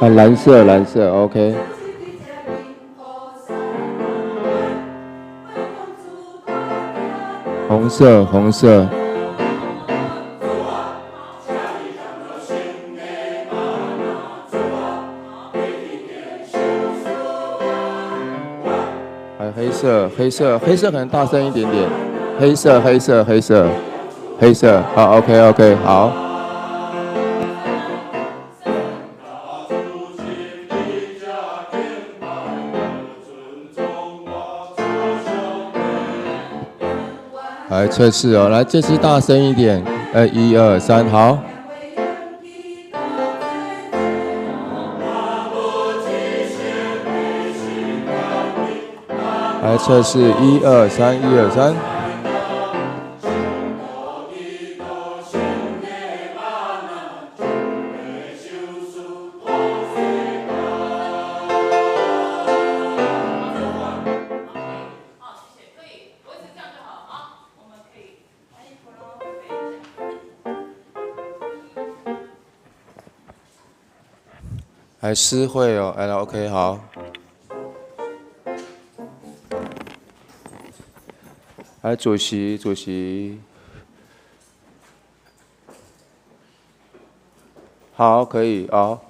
啊，蓝色，蓝色，OK。红色，红色。还有黑色，黑色，黑色可能大声一点点。黑色，黑色，黑色，黑色。好，OK，OK，好。来测试哦，来这次大声一点。一二三，好。来测试，一二三，一二三。来诗会哦，来 OK 好。来主席，主席。好，可以，好。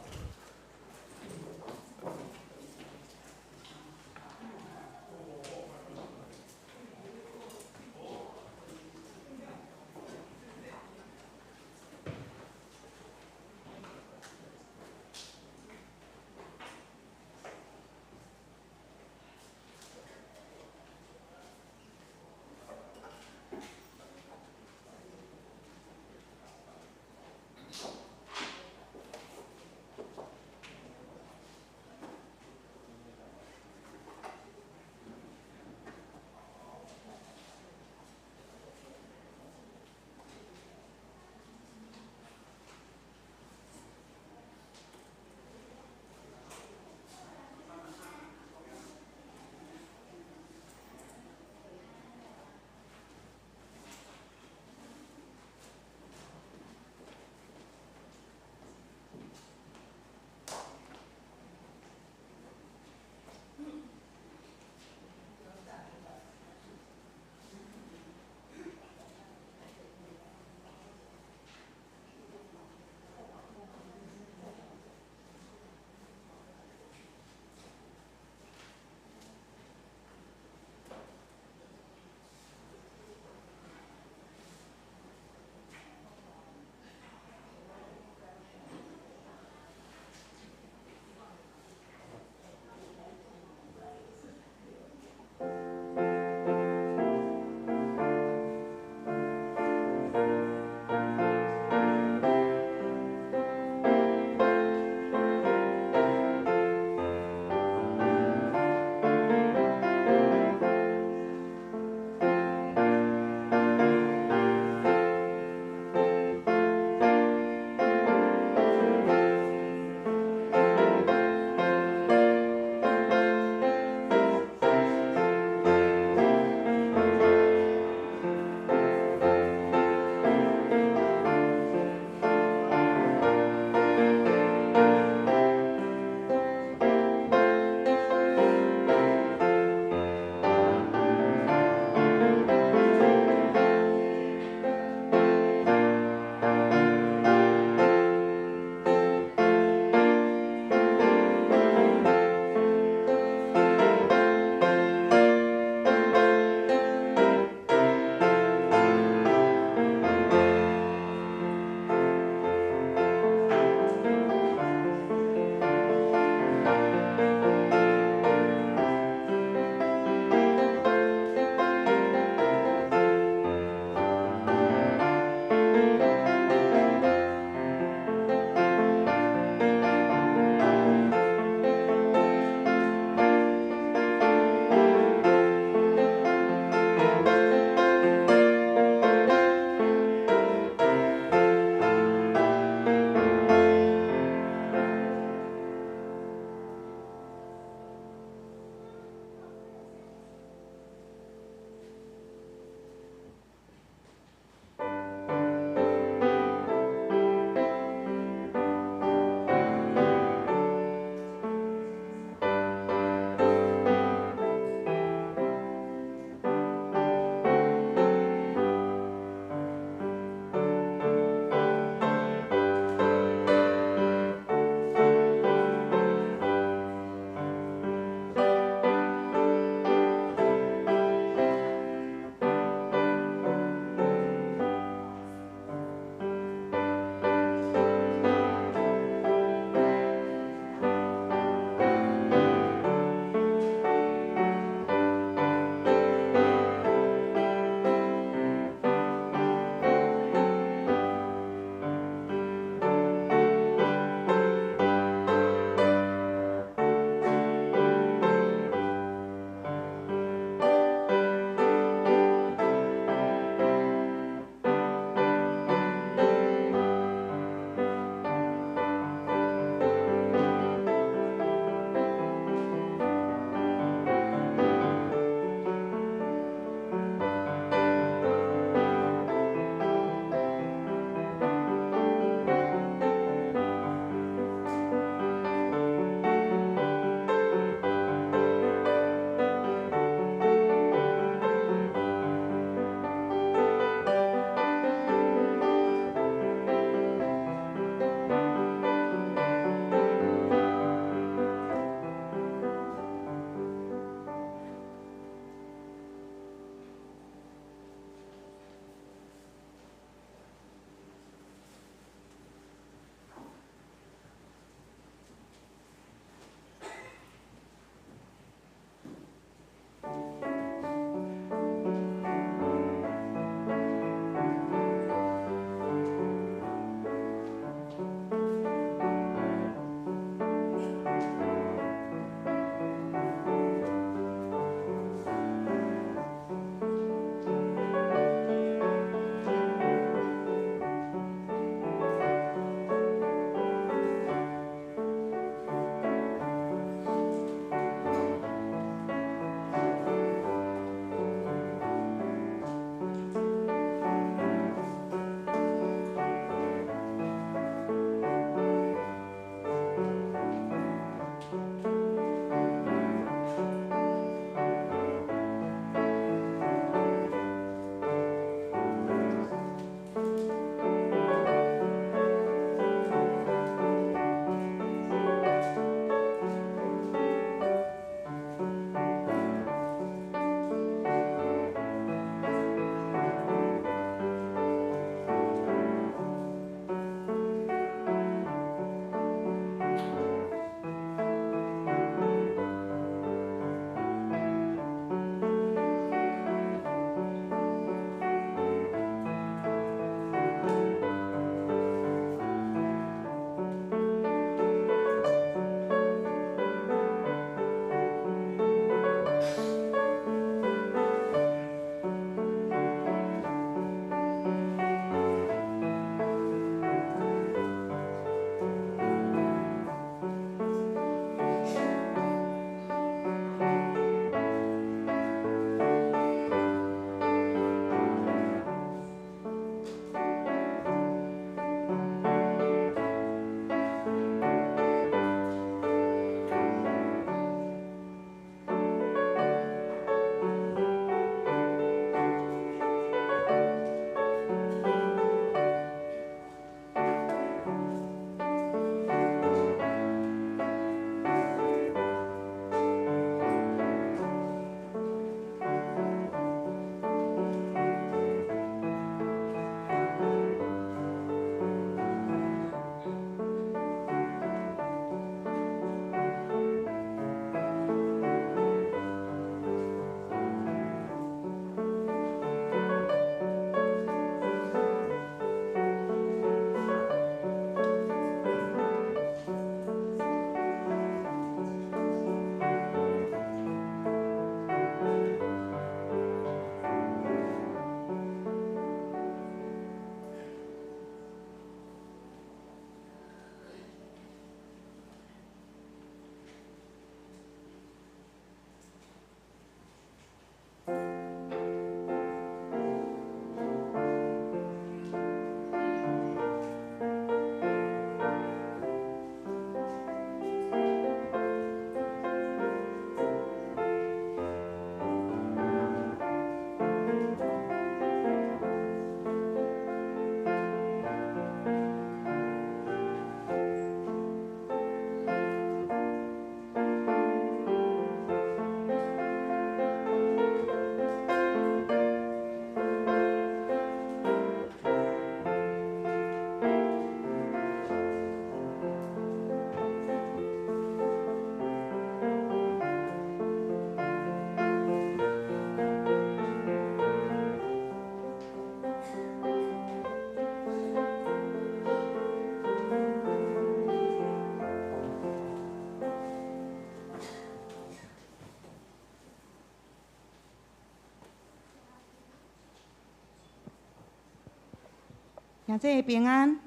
兄弟平安。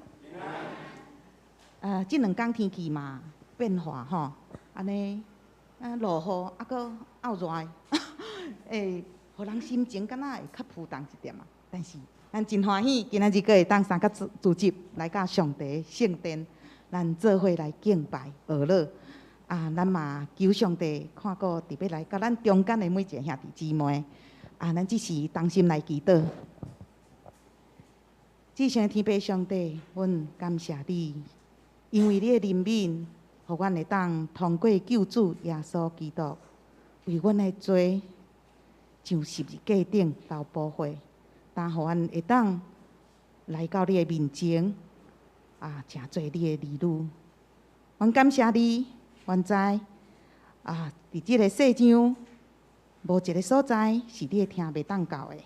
这2天天气嘛变化吼，安尼落雨啊，搁拗热，会互人心情敢若会较浮动一点嘛。但是咱真欢喜，今仔日搁会当三甲组织来甲上帝圣殿，咱做伙来敬拜俄乐。咱嘛求上帝看顾特别来甲咱中间的每一个兄弟姊妹。咱只是同心来祈祷。至圣天父上帝，阮感谢你，因为你的怜悯，互阮会当通过救主耶稣基督，为阮的罪上十字架顶流宝血，但互阮会当来到你的面前，成做你的儿女。阮感谢你，阮知伫即个世上，无一个所在是你的听袂当到的，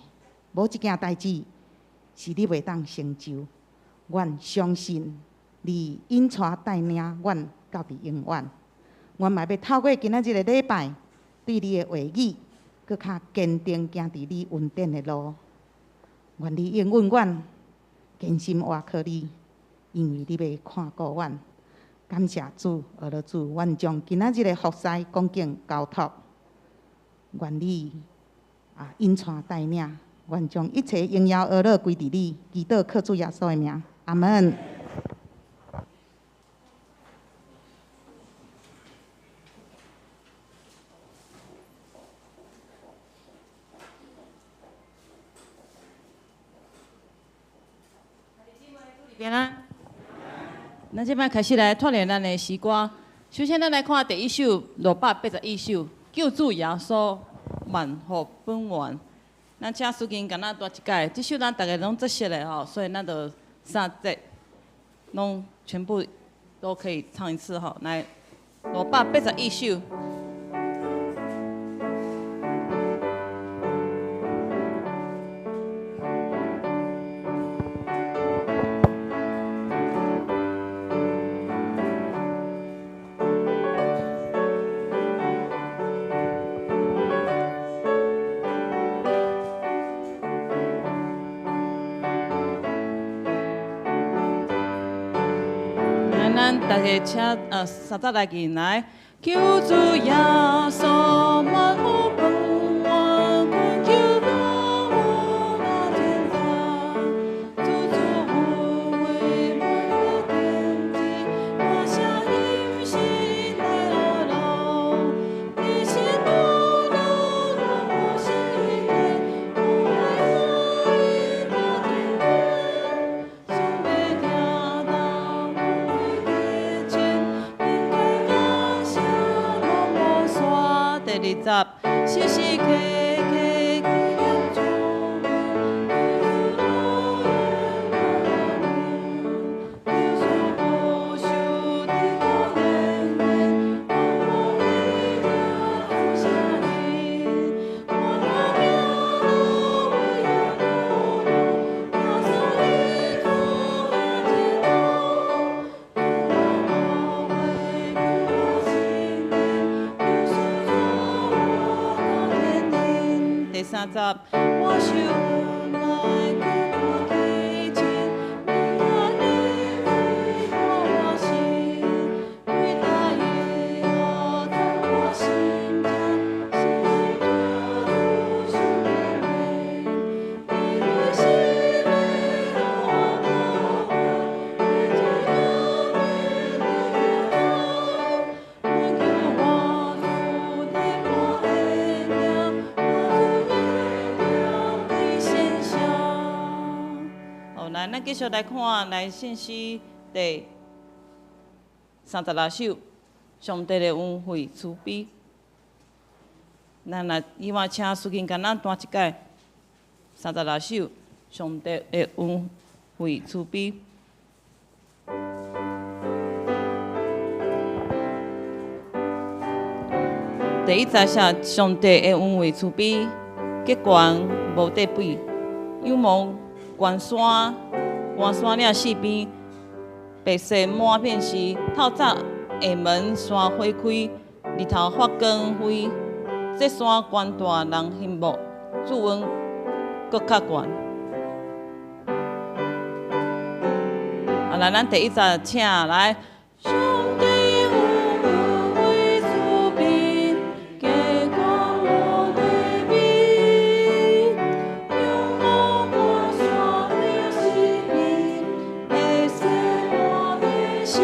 无一件代志是你袂当成就。阮相信你引带带领阮到伫永远。阮嘛要透过今仔日的礼拜，对你的话语，搁较坚定行伫你恩典的路。愿你应允阮，坚心活靠你，因为你要看顾阮。感谢主，阿罗主，阮将今仔日的服侍恭敬交托。愿你引带带领，愿将一切荣耀阿乐归伫你。祈祷靠主耶稣的名，阿门。平安。咱即摆开始来锻炼咱的诗歌。首先，咱来看第1首681首《救主耶稣万福本源》。咱请司琴甲咱弹一解，这首咱大家拢熟悉的吼，所以咱就3节拢全部都可以唱一次吼。来，681首。大家请3节来进来，救主耶稣万福本源，困求保护那天堂，主主无畏万有天地，华夏英心来阿龙，一心不能让我心天，我爱我一大天天，兄弟听到无畏的前，应该放下落寞山第2节，时时刻刻纪念主名，基督路远高明，救赎无休的高原原，我一条不下你，我那苗路为呀路路，要走一途呀天路，我会给我心灵，有所作我那天定。第3节，我想来给我记起，明我你为我心，对他以后在我心间，是主主的美，你的心为我高贵，你最高美的爱，我求我主的我的名，我主的的献上。好，来，咱继续来看来信息第36首，上帝的恩惠慈悲。咱来以往请司琴甲咱弹一解36首，上帝的恩惠慈悲。第1节写上帝的恩惠慈悲，极悬无得比，有望关山岭四边，白雪满遍时，透早下门山花开，日头发光辉，这山悬大人羡慕，主恩搁较悬。啊，来，咱第一站请来。上帝有我为主宾，给光我的名，用我我所的性命，来生我的心。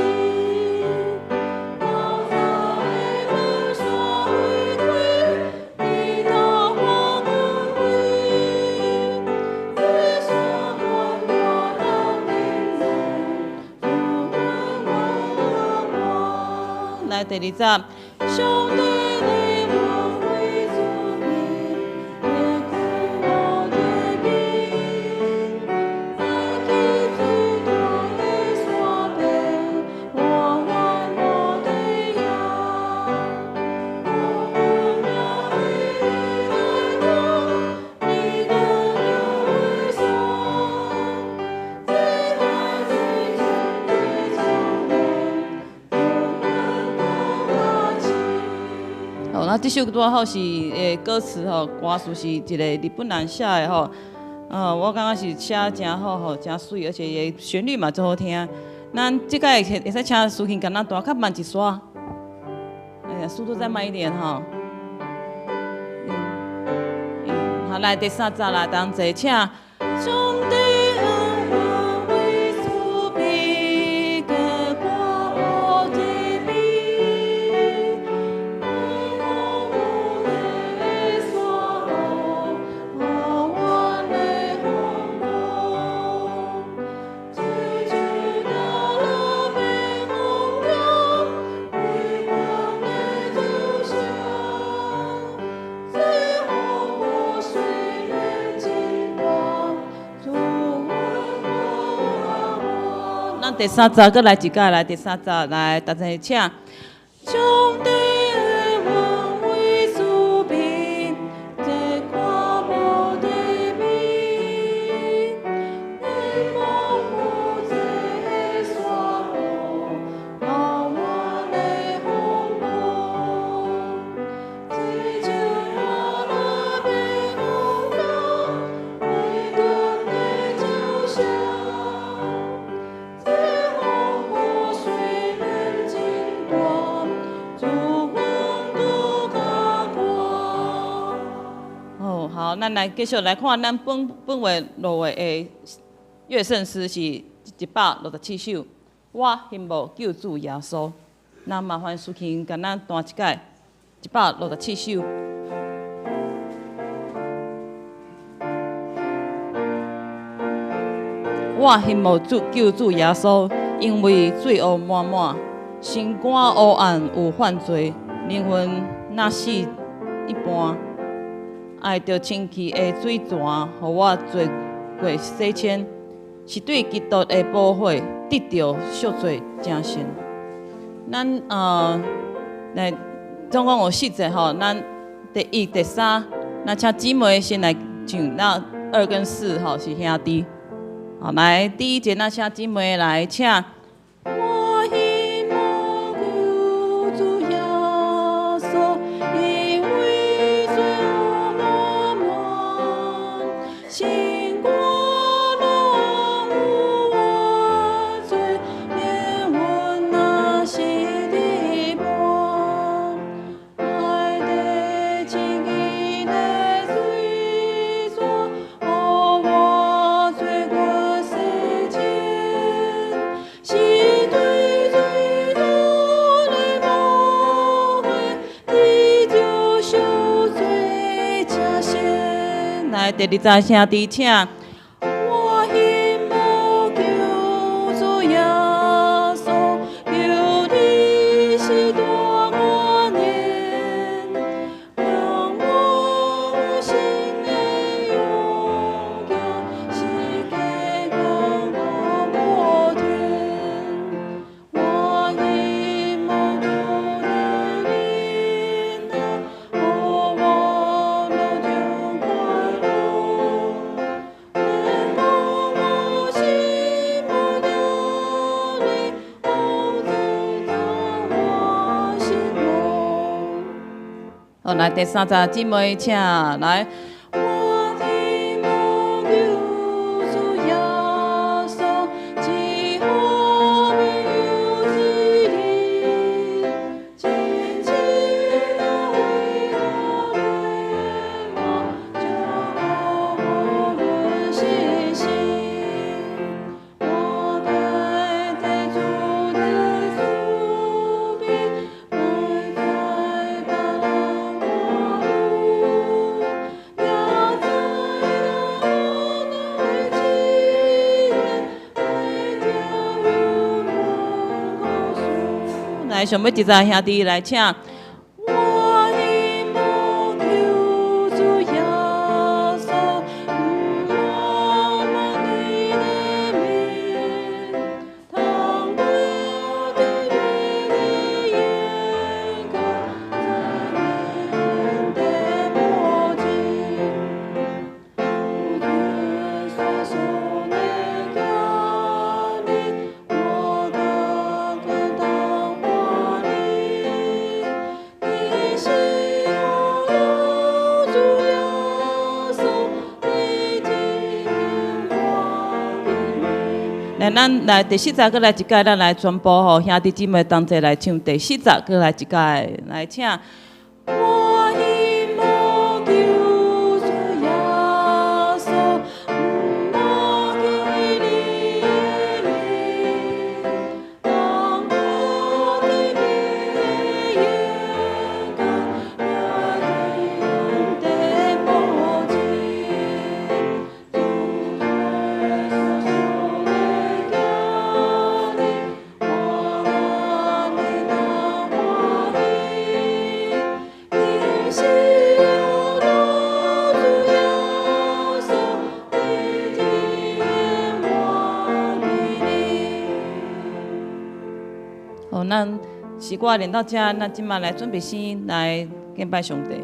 我在我所回归，你到我恩惠，最所我的名人，主人我。来第二站。上帝的我为主名，也苦我的名，爱给最多的所被，我爱我的羊，我要爱我，你的有为上，最爱最真最聪明，我爱情。哦，那这首歌吼是歌词吼，歌词是一个日本人写的吼。我感觉是写真好吼，真水，而且伊旋律嘛真好听。咱即个会使请苏琴跟咱弹较慢一刷，哎呀，速度再慢一点哈。好，来第三集来，同齐请。上帝恩我为主宾，给过我的名，我的所有，我的红梦，最主的了被荣耀，为光的救赎，最后我虽然经过，主问我。咱第三集搁来一届，来第三集来，大家请。上帝的我为主宾，这跨步的名，你莫不这所有，把我的红梦，最求我那被红高，为光的照相。最后我虽然经过，主问不可过。哦，好，咱来继续来看咱本月落月的乐圣诗是167首。我羡慕救主耶稣。那麻烦苏琴甲咱弹一届167首。我羡慕救主耶稣，因为罪恶满满，心肝黑暗有犯罪，灵魂若死一半。爱着清气的水泉，互我做过洗清，是对基督的保护，得到赎罪真神。咱来总共有4节吼，咱第一、第三，那请姊妹先来唱，那2跟4吼是兄弟。好，来第一节，那请姊妹来请。我羡慕救主耶稣，因为罪恶满满，心肝若有我罪，连魂那死的梦，爱的情义的水泉，我罪过世间。是对最多的无悔，你就受罪加险。来第2节兄弟请。我羡慕救主耶稣，求你是多我念，让我无心的勇敢，是给我我天。我羡慕主的领导，我了就快乐。能够我心不流离，我知道我心中。好，来第3节姊妹请来。我的目救主耶稣，只好来想要一个兄弟来请。我的目救主耶稣，我们你的名，当我的你的眼光，在你的墨镜，我的双手的压力，我的根当华丽。你是我有主耶稣，你的我的来，咱来第四十个来一届，咱来宣布吼兄弟姊妹同齐来唱第四十个来一届，来请。我的目救主耶稣，我给你的名，当我的眼光，我的墨镜，主耶稣的压力，我的当华丽。你是我主耶稣，你的我的你。哦，咱诗歌练到这，咱即马来准备先来敬拜上帝。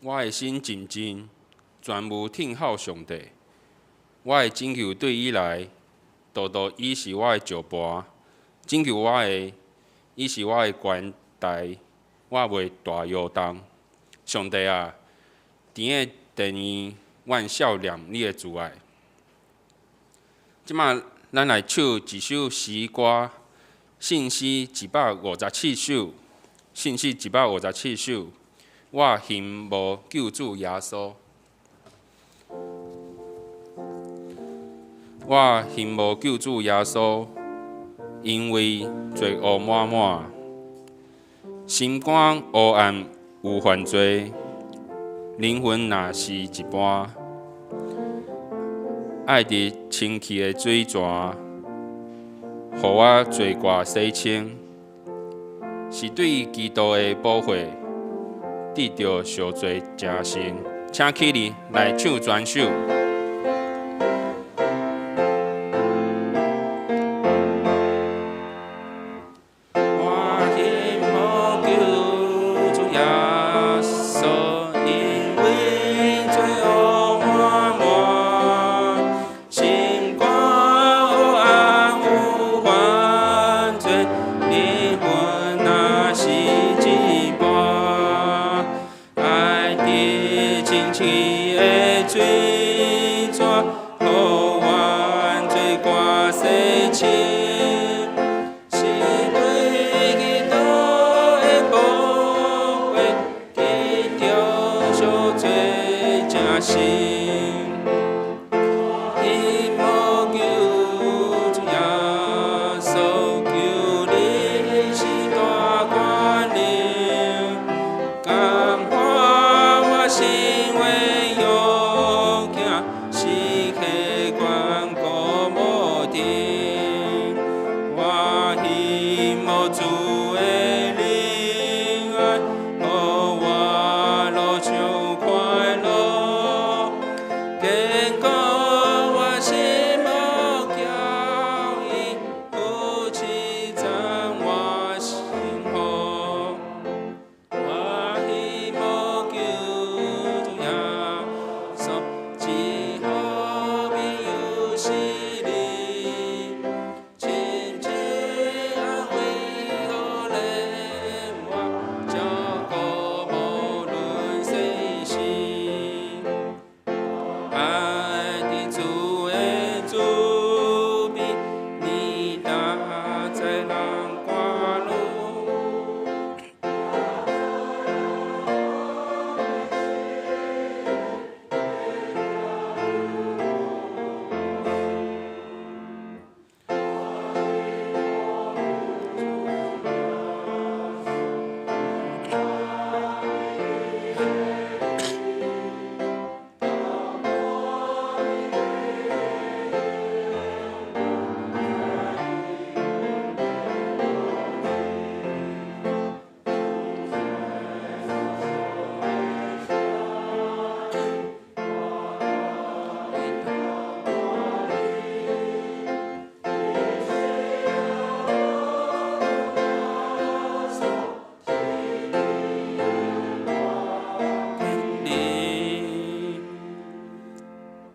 我的心静静，全无听候上帝。我的拯救对伊来，道道伊是我的石盘，拯救我的，伊是我的悬台，我袂大摇动。上帝啊，甜的第二，阮少念你的慈爱。即马咱来唱一首诗歌，信诗157首，信诗157首。我信无救主耶稣，我信无救主耶稣，因为罪恶满满，心肝黑暗有犯罪，灵魂若是一般，爱伫清气的水泉，互我罪过洗清，是对基督的保护，得到赎罪成圣。请起立来唱全首。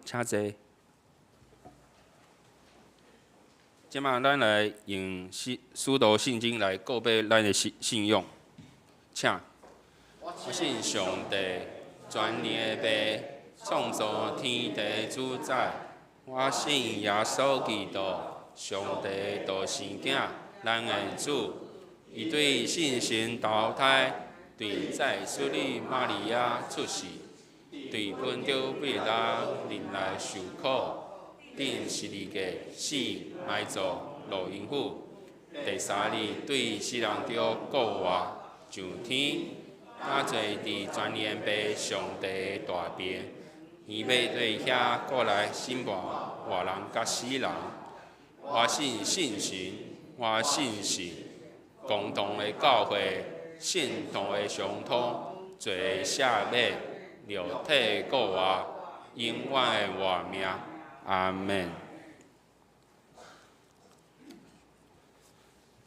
请坐。即马咱来用使徒圣经来告白咱的信仰。请，我信上帝，全能的爸，创造天地主宰。我信耶稣基督，上帝独生囝，咱的主。伊对圣神投胎，对在水里玛利亚出世。对本着彼拉人来受苦，顶十字架死埋葬落阴府，第三日对死人着复活上天，搭坐伫全能爸上帝大边，伊要对遐过来审判活人甲死人。我信圣神，我信是共同的教会，信徒的相通，罪赦免。肉体复活，永远的活命，阿门。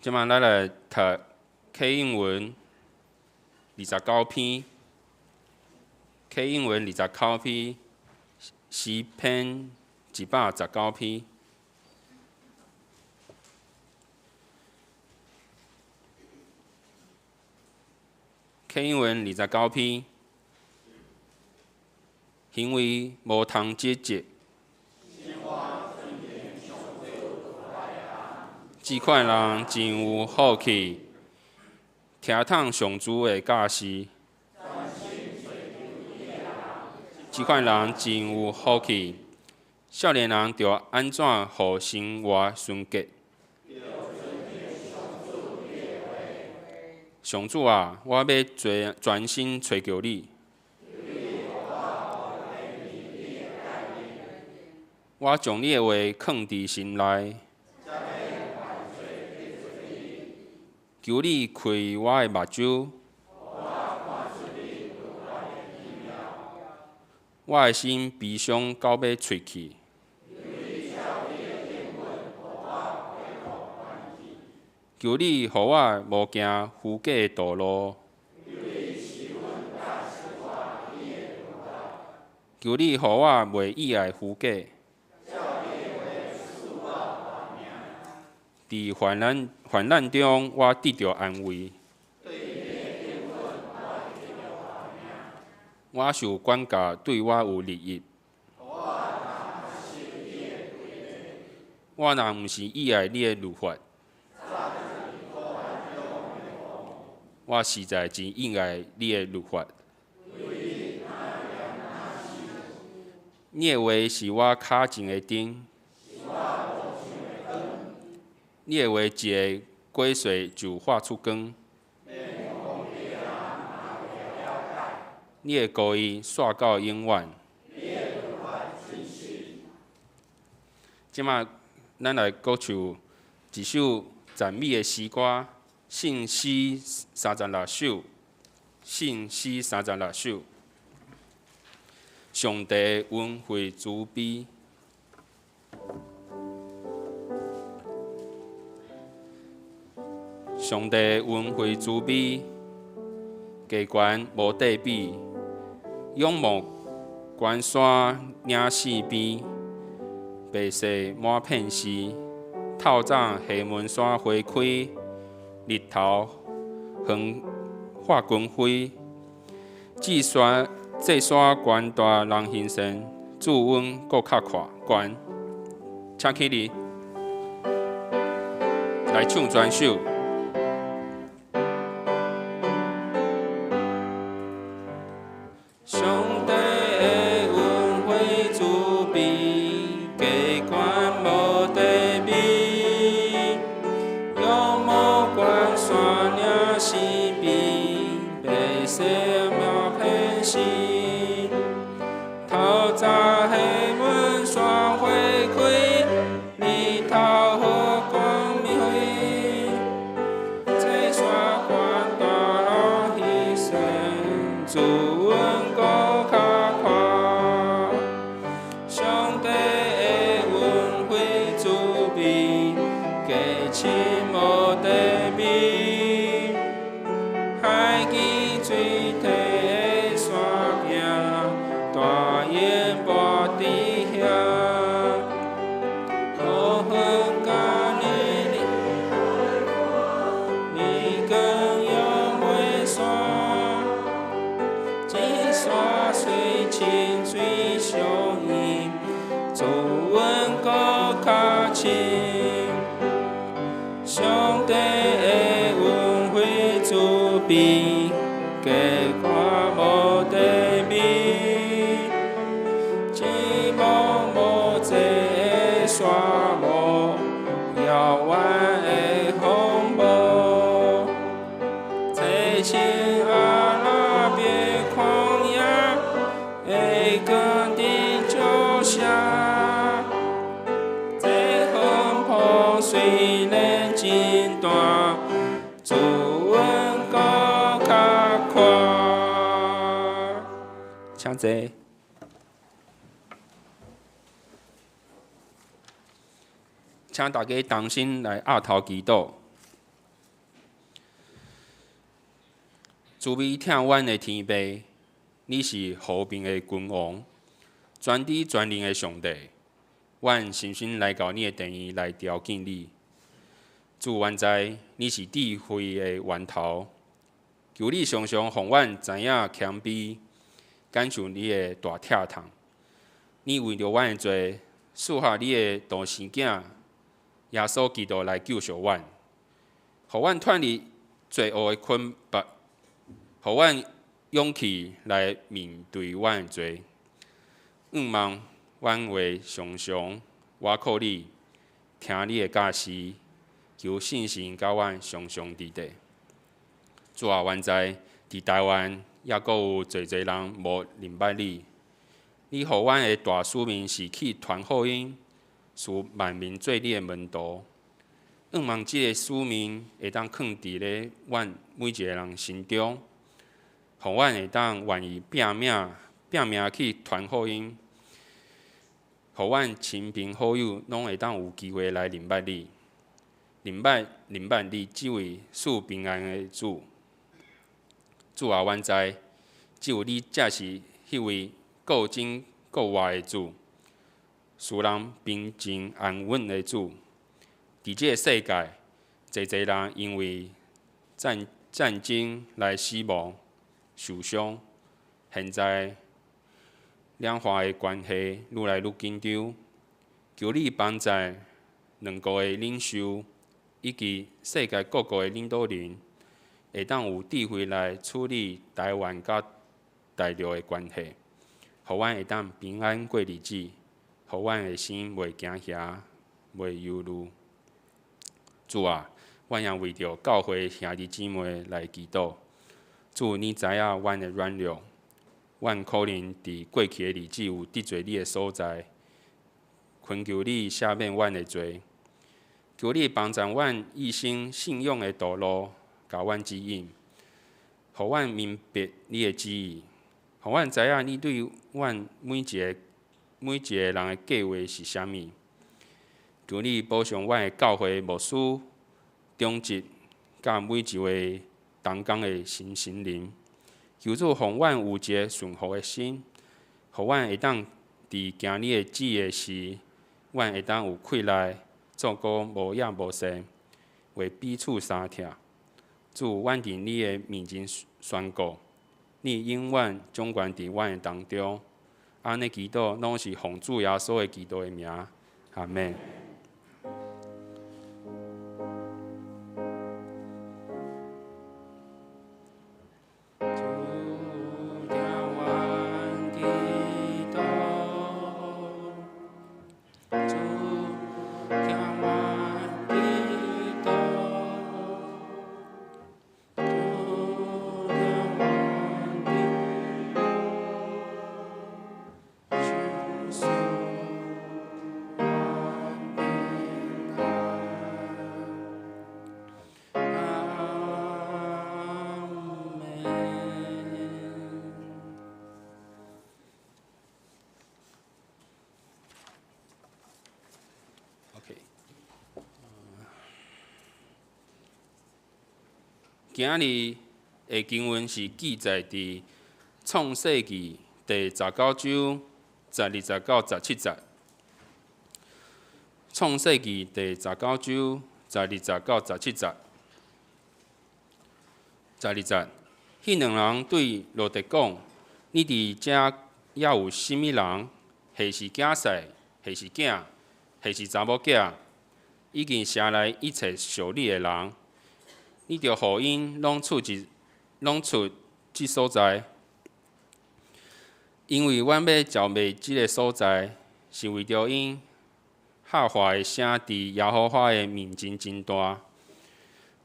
即摆咱来读启应文29篇，启应文29篇，诗篇119篇。启应文29篇。行为无通节制，即款人真有福气，听从上主的教示。即款人真有福气，少年人着安怎互生活顺捷？上主啊，我要专心找求你。我将你的话藏伫心内，求你开我的目睭，我的心悲伤到要碎去。求你，互我无行虚假的道路。求你，互我袂意爱虚假。伫患难中，我得到安慰。我受管教，对我有利益。我若毋是意爱你的律法，我实在真意爱你的律法。你的话是我脚前的灯，你的话一个过水就发出光，你的公义煞到永远。即马咱来歌唱一首赞美的诗歌，信诗36首，信诗36首。上帝恩惠慈悲，上帝恩惠慈悲，价悬无对比，仰慕关山岭四边，白色满片时，透早厦门山花开，日头横发光辉，这山悬大人形神，祝阮搁较悬。请起立，来唱全首。上帝的恩惠慈悲，价悬无对比，仰慕关山岭四边，白色描片时。透早厦门山花开，日头好光明辉。这山悬大路牺牲，祝阮搁较快。上帝的恩惠慈悲，价深无对比。海基水体的山径。大雁跋伫遐，好远甲你更永袂散。这山水清水相依，祝阮搁较深。上帝的恩惠慈悲，价悬无对比。沙漠遥远的风暴，在青阿拉伯旷野的耕地脚下，这风波虽然真大，祝阮搁较快。请坐。请大家同心来压头祈祷。慈悲疼阮的天父，你是和平的君王，全知全能的上帝。阮深深来到你的殿宇来朝见你。主愿知你是智慧的源头，求你常常让阮知影谦卑，感受你的大疼痛。你为着阮的罪，赐下你的独生囝。耶稣基督来救赎阮，互阮脱离罪恶的捆绑，互阮勇气来面对阮的罪。望阮话常常倚靠你，听你的教示，求信心甲阮常常伫地。主啊，愿知伫台湾也阁有侪人无明白你，你互阮的大使命是去传福音，使万民做你的门徒。愿望即个使命会当放伫咧阮每一个人心中，互阮会当愿意拼命去传福音，互阮亲朋好友拢会当有机会来认捌你，认捌你即位赐平安的主。主啊，阮知，只有你才是迄位够真够活的主，使人平静安稳的主。伫即个世界，侪人因为战争来死亡、受伤。现在两化的关系愈来愈紧张，求你帮助两国的领袖以及世界各国的领导人，会当有智慧来处理台湾甲大陆的关系，互阮会当平安过日子，互阮的心袂惊吓，袂忧虑。主啊，阮也为着教会兄弟姊妹来祈祷。主，你知影阮的软弱，阮可能伫过去的日子有得罪你的所在，恳求你赦免阮的罪，求你帮助阮一生信仰的道路，甲阮指引，互阮明白你的旨意，互阮知影你对阮每一个人的计划是啥物。求你保障阮的教会牧师、长职，甲每一位同工的心灵。求主互阮有一个顺服的心，互阮会当伫行你的旨意的时，阮会当有气力做个无厌无善，为彼此相疼。主，阮伫你的面前宣告，你永远掌权伫阮的当中。安尼祈祷，拢是奉主耶稣的基督的名，阿门。今日的经文是记载伫创世纪第19章12到17节。创世纪第19章12到17节。12节，迄两人对罗德讲：“你伫遮也有甚物人？或是囝婿，或是囝，或是查某囝，已经写来一切属你的人。你着互因拢出即所在，因为阮要召卖即个所在，是为着因下话的声伫耶和华的面前真大。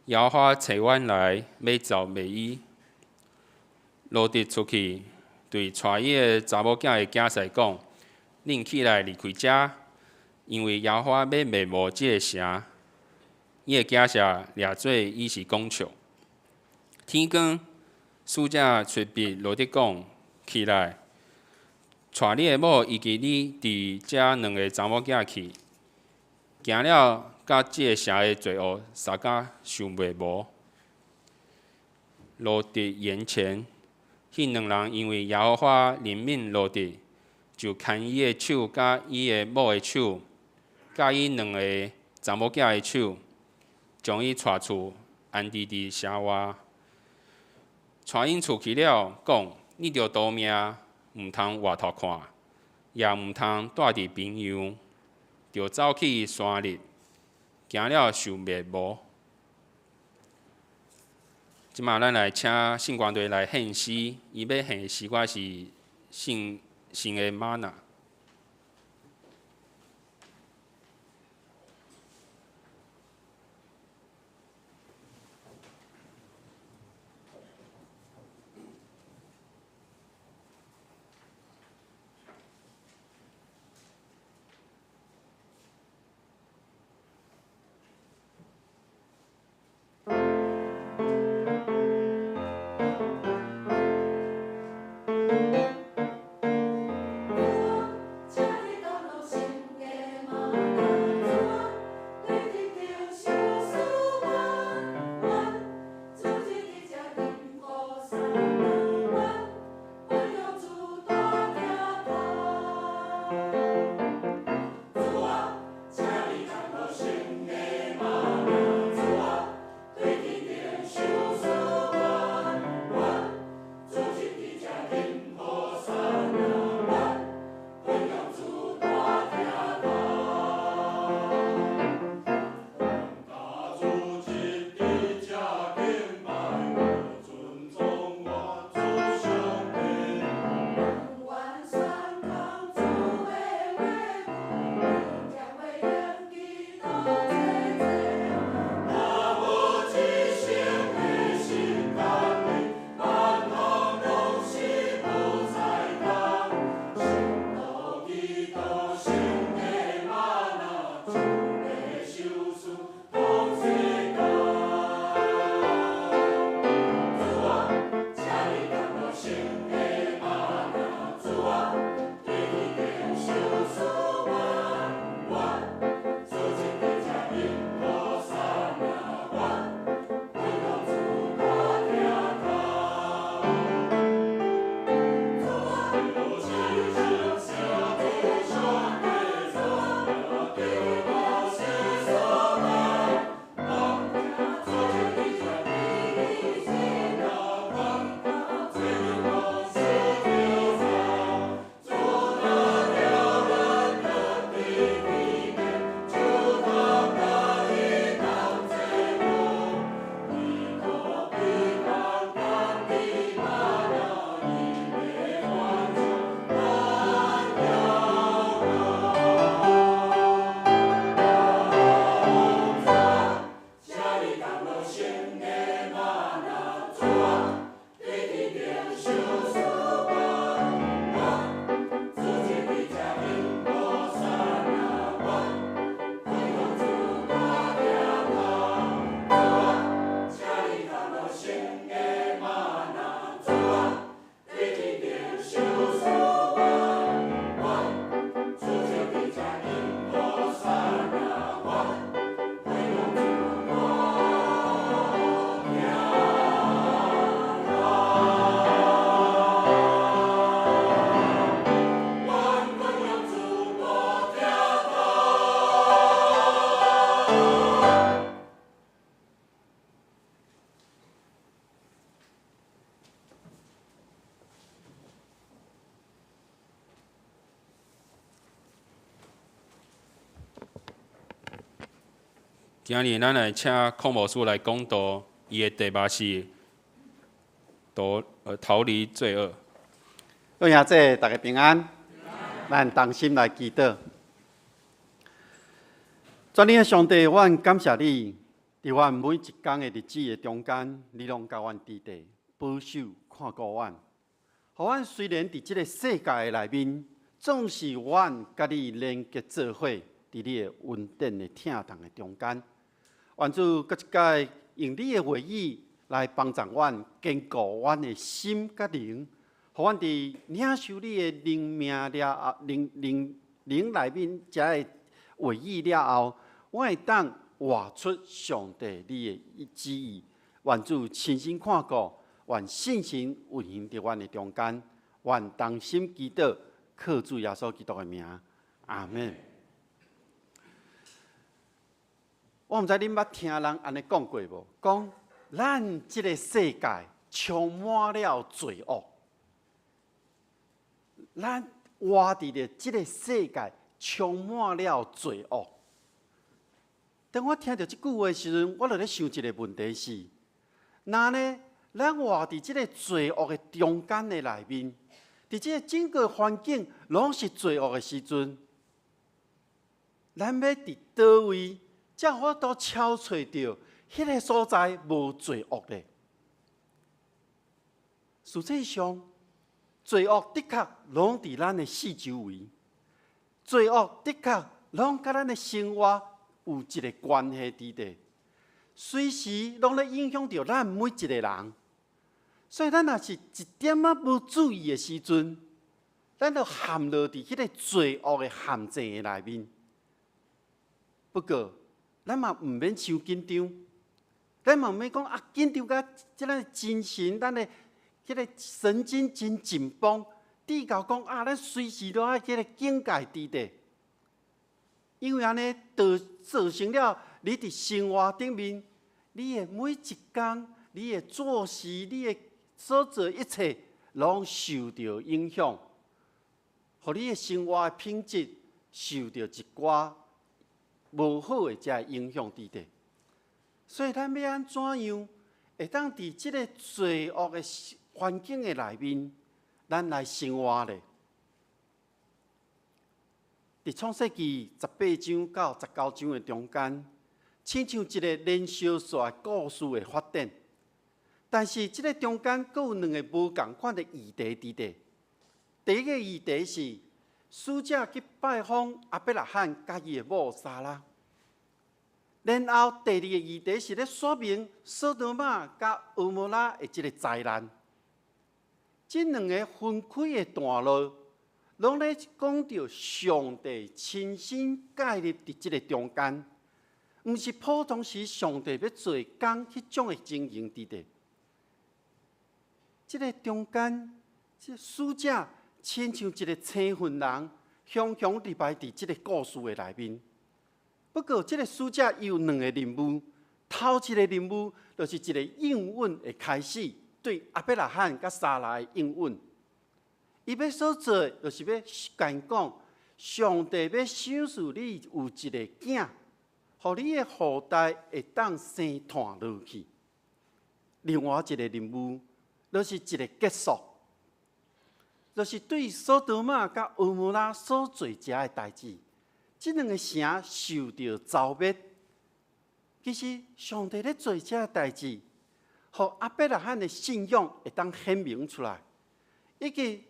耶和华找阮来，要召卖伊。罗德出去，对带伊的查某囝的囝婿讲：恁起来离开遮，因为耶和华要灭没即个城。伊的囝婿掠做伊是讲笑。天光，使者出笔罗德讲：起来，带你的某以及你伫遮两个查某囝去，行了甲即个城的罪恶相甲想袂无。罗德言前，迄两人因为耶和华怜悯罗德，就牵伊的手甲伊的某的手，甲伊两个查某囝的手。将伊带出，安置伫城外。带因出去了，讲：你着逃命，毋通外头看，也毋通带伫边洋，着走去山里，行了受灭无。即马咱来请圣光队来献诗，伊要献的诗歌是圣的玛纳。今日咱来请孔牧师来讲道，伊的题目是逃离罪恶。各位兄弟，大家平安。咱同心来祈祷。全能的上帝，阮感谢你，伫阮每一天的日子的中间，你拢甲阮伫地保守看顾阮。互阮虽然伫即个世界的内面，总是阮甲你连结做伙，伫你的稳定的疼痛的中间。愿主搁一摆用你的话语来帮助阮，坚固阮的心甲灵，互阮伫领受你的灵命了后，灵内面遮的话语了后，我会当活出上帝你的旨意。愿主亲身看顾，愿信心运行伫阮的中间，愿同心祈祷，靠主耶稣基督的名，阿门。我毋知恁捌听人安尼讲过无？讲咱即个世界充满了罪恶，咱活伫的即个世界充满了罪恶。当我听到即句话的时阵，我就咧想一个问题是：那呢，咱活伫即个罪恶的中间的内面，伫即个整个环境拢是罪恶的时阵，咱要伫倒位？才有法度超找到迄个所在无罪恶的。实际上，罪恶的确拢伫咱的四周围，罪恶的确拢甲咱的生活有一个关系伫地，随时拢咧影响着咱每一个人。所以，咱若是一点仔无注意的时阵，咱就陷落伫迄个罪恶的陷阱的内面。不过，咱嘛毋免伤紧张，咱嘛毋免讲紧张甲即咱精神，咱的迄个神经真紧绷，低到讲咱随时都爱迄个警戒伫地，因为安尼就造成了你伫生活顶面，你的每一工，你的做事，你的所做一切，拢受到影响，互你的生活的品质受到一寡无好的遮影响伫地，所以咱要安怎样会当伫即个罪恶的环境的内面，咱来生活咧？伫创世纪18章到19章的中间，亲像一个连续线故事的发展，但是即个中间佫有两个无共款的议题伫地。第一个议题是，使者去拜访亚伯拉罕甲伊的某撒拉，然后第二个议题是咧说明索多玛甲蛾摩拉的即个灾难。这两个分开的段落，拢咧讲到上帝亲身介入伫即个中间，毋是普通时上帝要做工迄种的情形伫地。即个中间，即使者亲像一个青云人，雄雄立摆伫即个故事的内面。不过，即个使者伊有两个任务，头一个任务就是一个应允的开始，对亚伯拉罕甲撒拉的应允。伊要所做的，就是要讲讲，上帝要赏赐你有一个囝，互你的后代会当生传落去。另外一个任务，就是一个结束，就是对索多玛甲蛾摩拉所做遮的代志。这两个城受到糟灭，其实上帝咧做这个代志，互亚伯拉罕的信仰会当显明出来。一个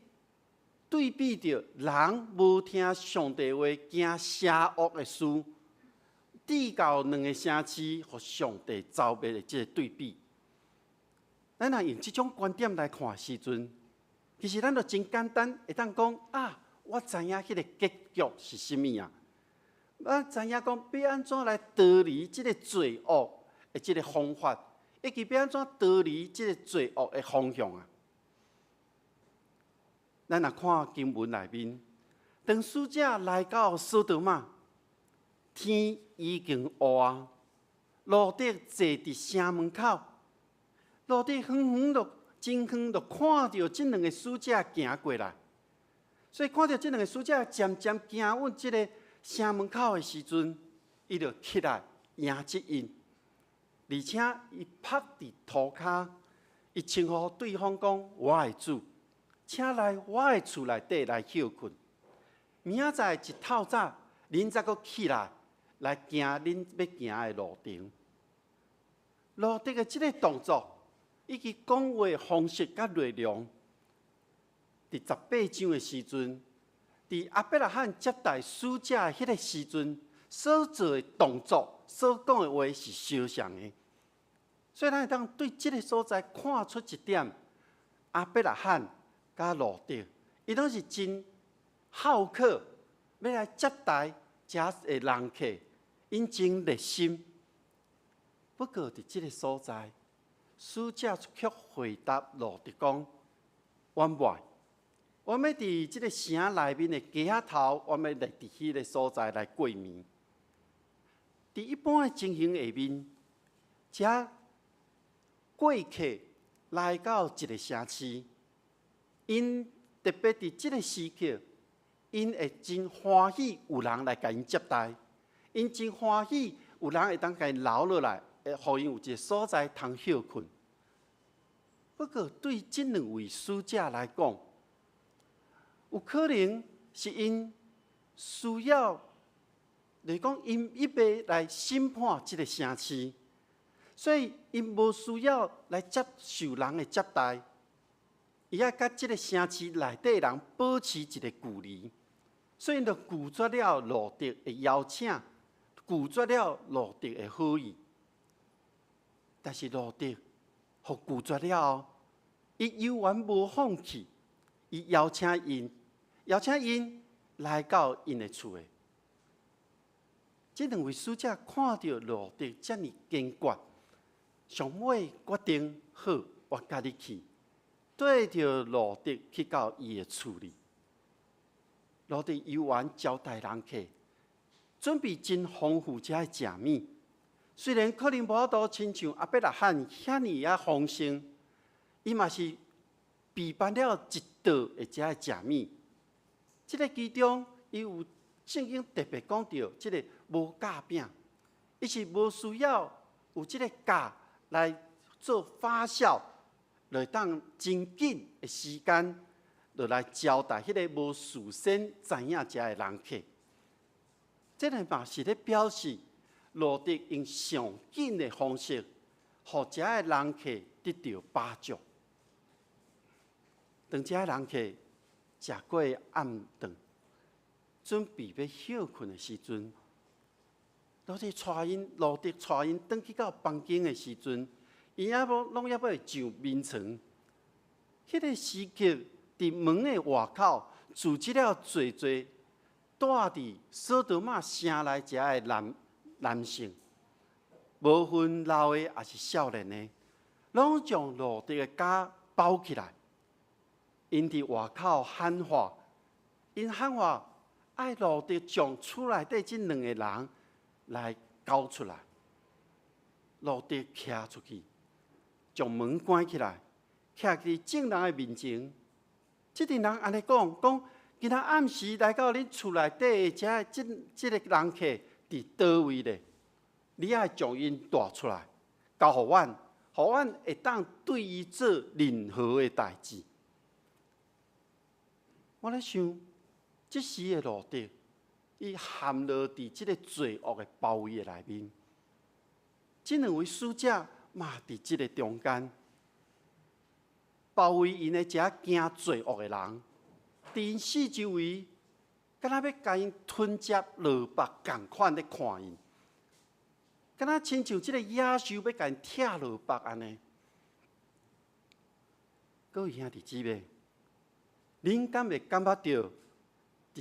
对比着人无听上帝话，行邪恶的事，递到两个城市，互上帝糟灭的这个对比。咱若用这种观点来看时阵，其实咱就真简单，会当讲我知影迄个结局是啥物啊？我知影讲要安怎来逃离即个罪恶的即个方法，以及要安怎逃离即个罪恶的方向啊？咱若看经文内面，当使者来到索多玛，天已经黑啊，路得坐伫城门口，路得远就真远就看到这两个使者行过来，所以看到这两个使者渐渐行往即个城门口的时阵，伊就起来赢即因，而且伊趴伫涂骹，伊称呼对方讲：“我的主，请来我的厝内底来休困。明仔载一透早，恁才阁起来行恁要行的路程。”路德的即个动作，以及讲话方式甲内容，伫18章的时阵，伫亚伯拉罕接待使者迄个时阵所做的动作、所讲的话是相像的。所以咱会当对即个所在看出一点，亚伯拉罕甲路德，伊拢是真好客，要来接待遮的人客，因真热心。不过伫即个所在，使者却回答路德讲：“阮袂，我要伫即个城内面的街仔头，我要来伫迄个所在来过暝。伫一般的情形下面，遮过客来到一个城市，因特别伫即个时刻，因会真欢喜有人来甲因接待，因真欢喜有人会当甲因留落来。”互因有一个所在通休困。不过对这两位使者来讲，有可能是因需要，就是讲因预备来审判这个城市，所以因无需要来接受人的接待，伊要甲这个城市内底人保持一个距离，所以因就拒绝了路德的邀请，拒绝了路德的好意。但是路德互拒绝了后，伊犹原无放弃，伊邀请因来到因的厝诶。这两位使者看到路德遮尔坚决，上尾决定好，我甲你去，缀着路德去到伊的厝里。路德犹原招待人客，准备真丰富遮的食物。虽然可能无法度亲像亚伯拉罕遐尼啊丰盛，伊嘛是备办了一道的遮的食物。即个其中，伊有圣经特别讲到，即个无架饼，伊是无需要有即个架来做发酵，来当真紧的时间，就来招待迄个无事先知影遮的人客。即个嘛是咧表示。路德用上紧的方式，互遮的人客得到帮助。当遮的人客食过暗顿，准备要休困的时阵，路德带因转去到房间的时阵，伊拢也要上眠床。迄个时刻，伫门的外口聚集了侪侪住伫索多玛城内遮的男性，无分老的也是少年的，拢将路德的家包起来。因伫外口喊话，因喊话爱路德将厝内底这两个人来交出来。路德徛出去，将门关起来，徛伫众人的面前。这群人安尼讲，今仔暗时来到恁厝内底的这个人客。伫倒位咧？你爱将因带出来，交互阮会当对伊做任何的代志。我咧想，即时的路德，伊陷落伫即个罪恶的包围的内面。即两位使者嘛伫即个中间，包围因的遮惊罪恶的人，伫因四周围。敢若要甲因吞接落腹共款咧看因，敢若亲像即个野兽要甲因拆落腹安尼。各位兄弟姊妹，恁敢会感觉到伫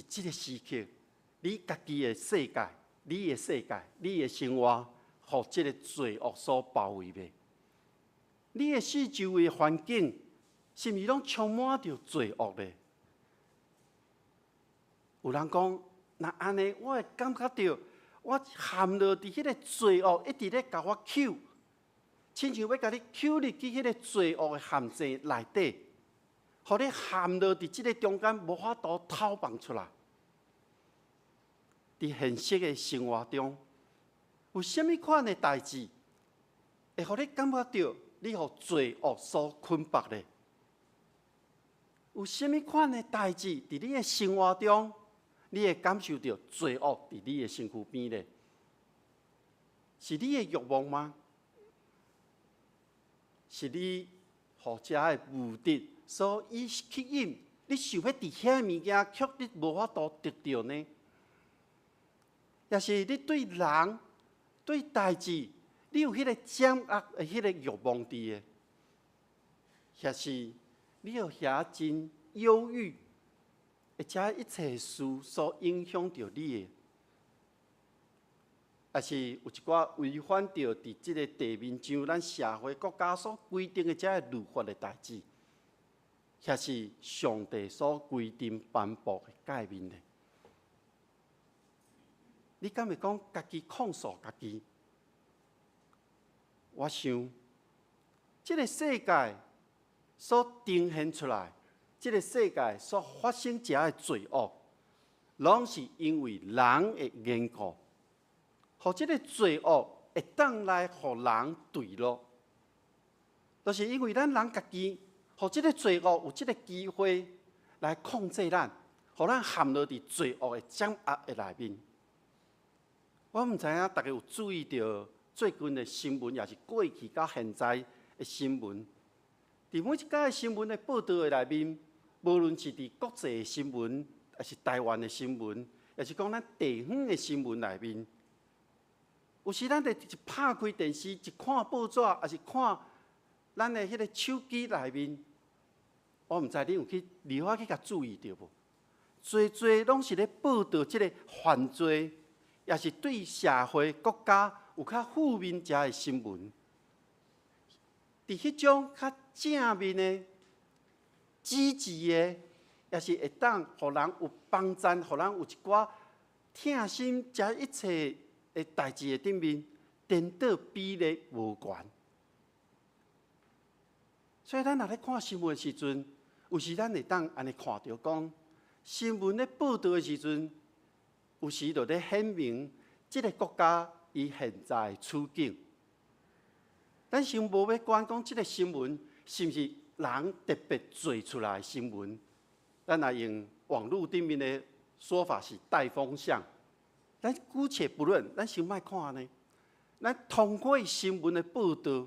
即个时刻，你家己的世界、你的生活，互即个罪恶所包围袂？你的四周围环境，是毋是拢充满着罪恶咧？有人讲，那安尼，我会感觉到我陷落伫迄个罪恶，一直咧甲我扣，亲像要甲你扣入去迄个罪恶的陷阱内底，互你陷落伫即个中间，无法度逃放出来。伫现实的生活中，有甚物款的代志，会互你感觉到你互罪恶所捆绑呢？有甚物款的代志伫你的生活中，你会感受到罪恶伫你的身躯边呢？是你的欲望吗？是你互遮的目的所以吸引？你想要伫遐物件，却你无法度得到呢？也是你对人、对代志，你有迄个掌握的迄个欲望伫的？也是你有遐真忧郁，而且一切事所影响到你的？也是有一寡违反着伫即个地面上咱社会国家所规定的遮个律法的代志，也是上帝所规定颁布的诫命呢？你敢会讲家己控诉家己？我想，即个世界所呈现出来，即个世界所发生遮个罪恶，拢是因为人的缘故。互即个罪恶会当来互人坠落，就是因为咱人家己，互即个罪恶有即个机会来控制咱，互咱陷落伫罪恶的掌握的内面。我毋知影大家有注意到最近的新闻，也是过去到现在的新闻。伫每一家的新闻的报道的内面，无论是伫国际的新闻，还是台湾的新闻，也是讲咱地方的新闻内面。有时咱一拍开电视，一看报纸，还是看咱的迄个手机内面，我毋知你有去留下去甲注意到无？侪拢是咧报道即个犯罪，也是对社会国家有较负面遮的新闻。伫迄种较正面的、积极的，也是会当互人有帮助，互人有一寡疼心遮一切的代志的顶面，颠倒比例无悬。所以咱若咧看新闻的时阵，有时咱会当安尼看到讲，新闻咧报道的时阵，有时就咧显明即个国家伊现在的处境。咱先无要管讲即个新闻是毋是人特别做出来的新闻，咱来用网络顶面的说法是带风向。咱姑且不论，咱先莫看呢。咱通过新闻的报道，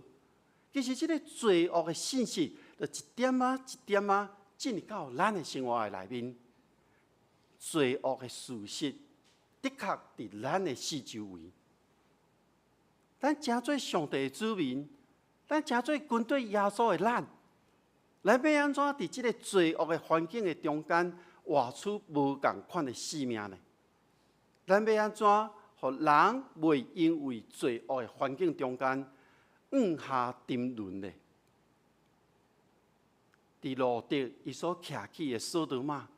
其实即个罪恶的信息，就一点啊一点啊进入到咱的生活的内面。罪恶的事实，的确伫咱的四周围。咱诚做上帝的子民，咱诚做跟对耶稣的咱，咱要安怎伫即个罪恶的环境的中间，活出无共款的生命呢？咱要安怎，互人袂因为罪恶的环境中间往下沉沦呢？伫路德伊所徛起的索多玛，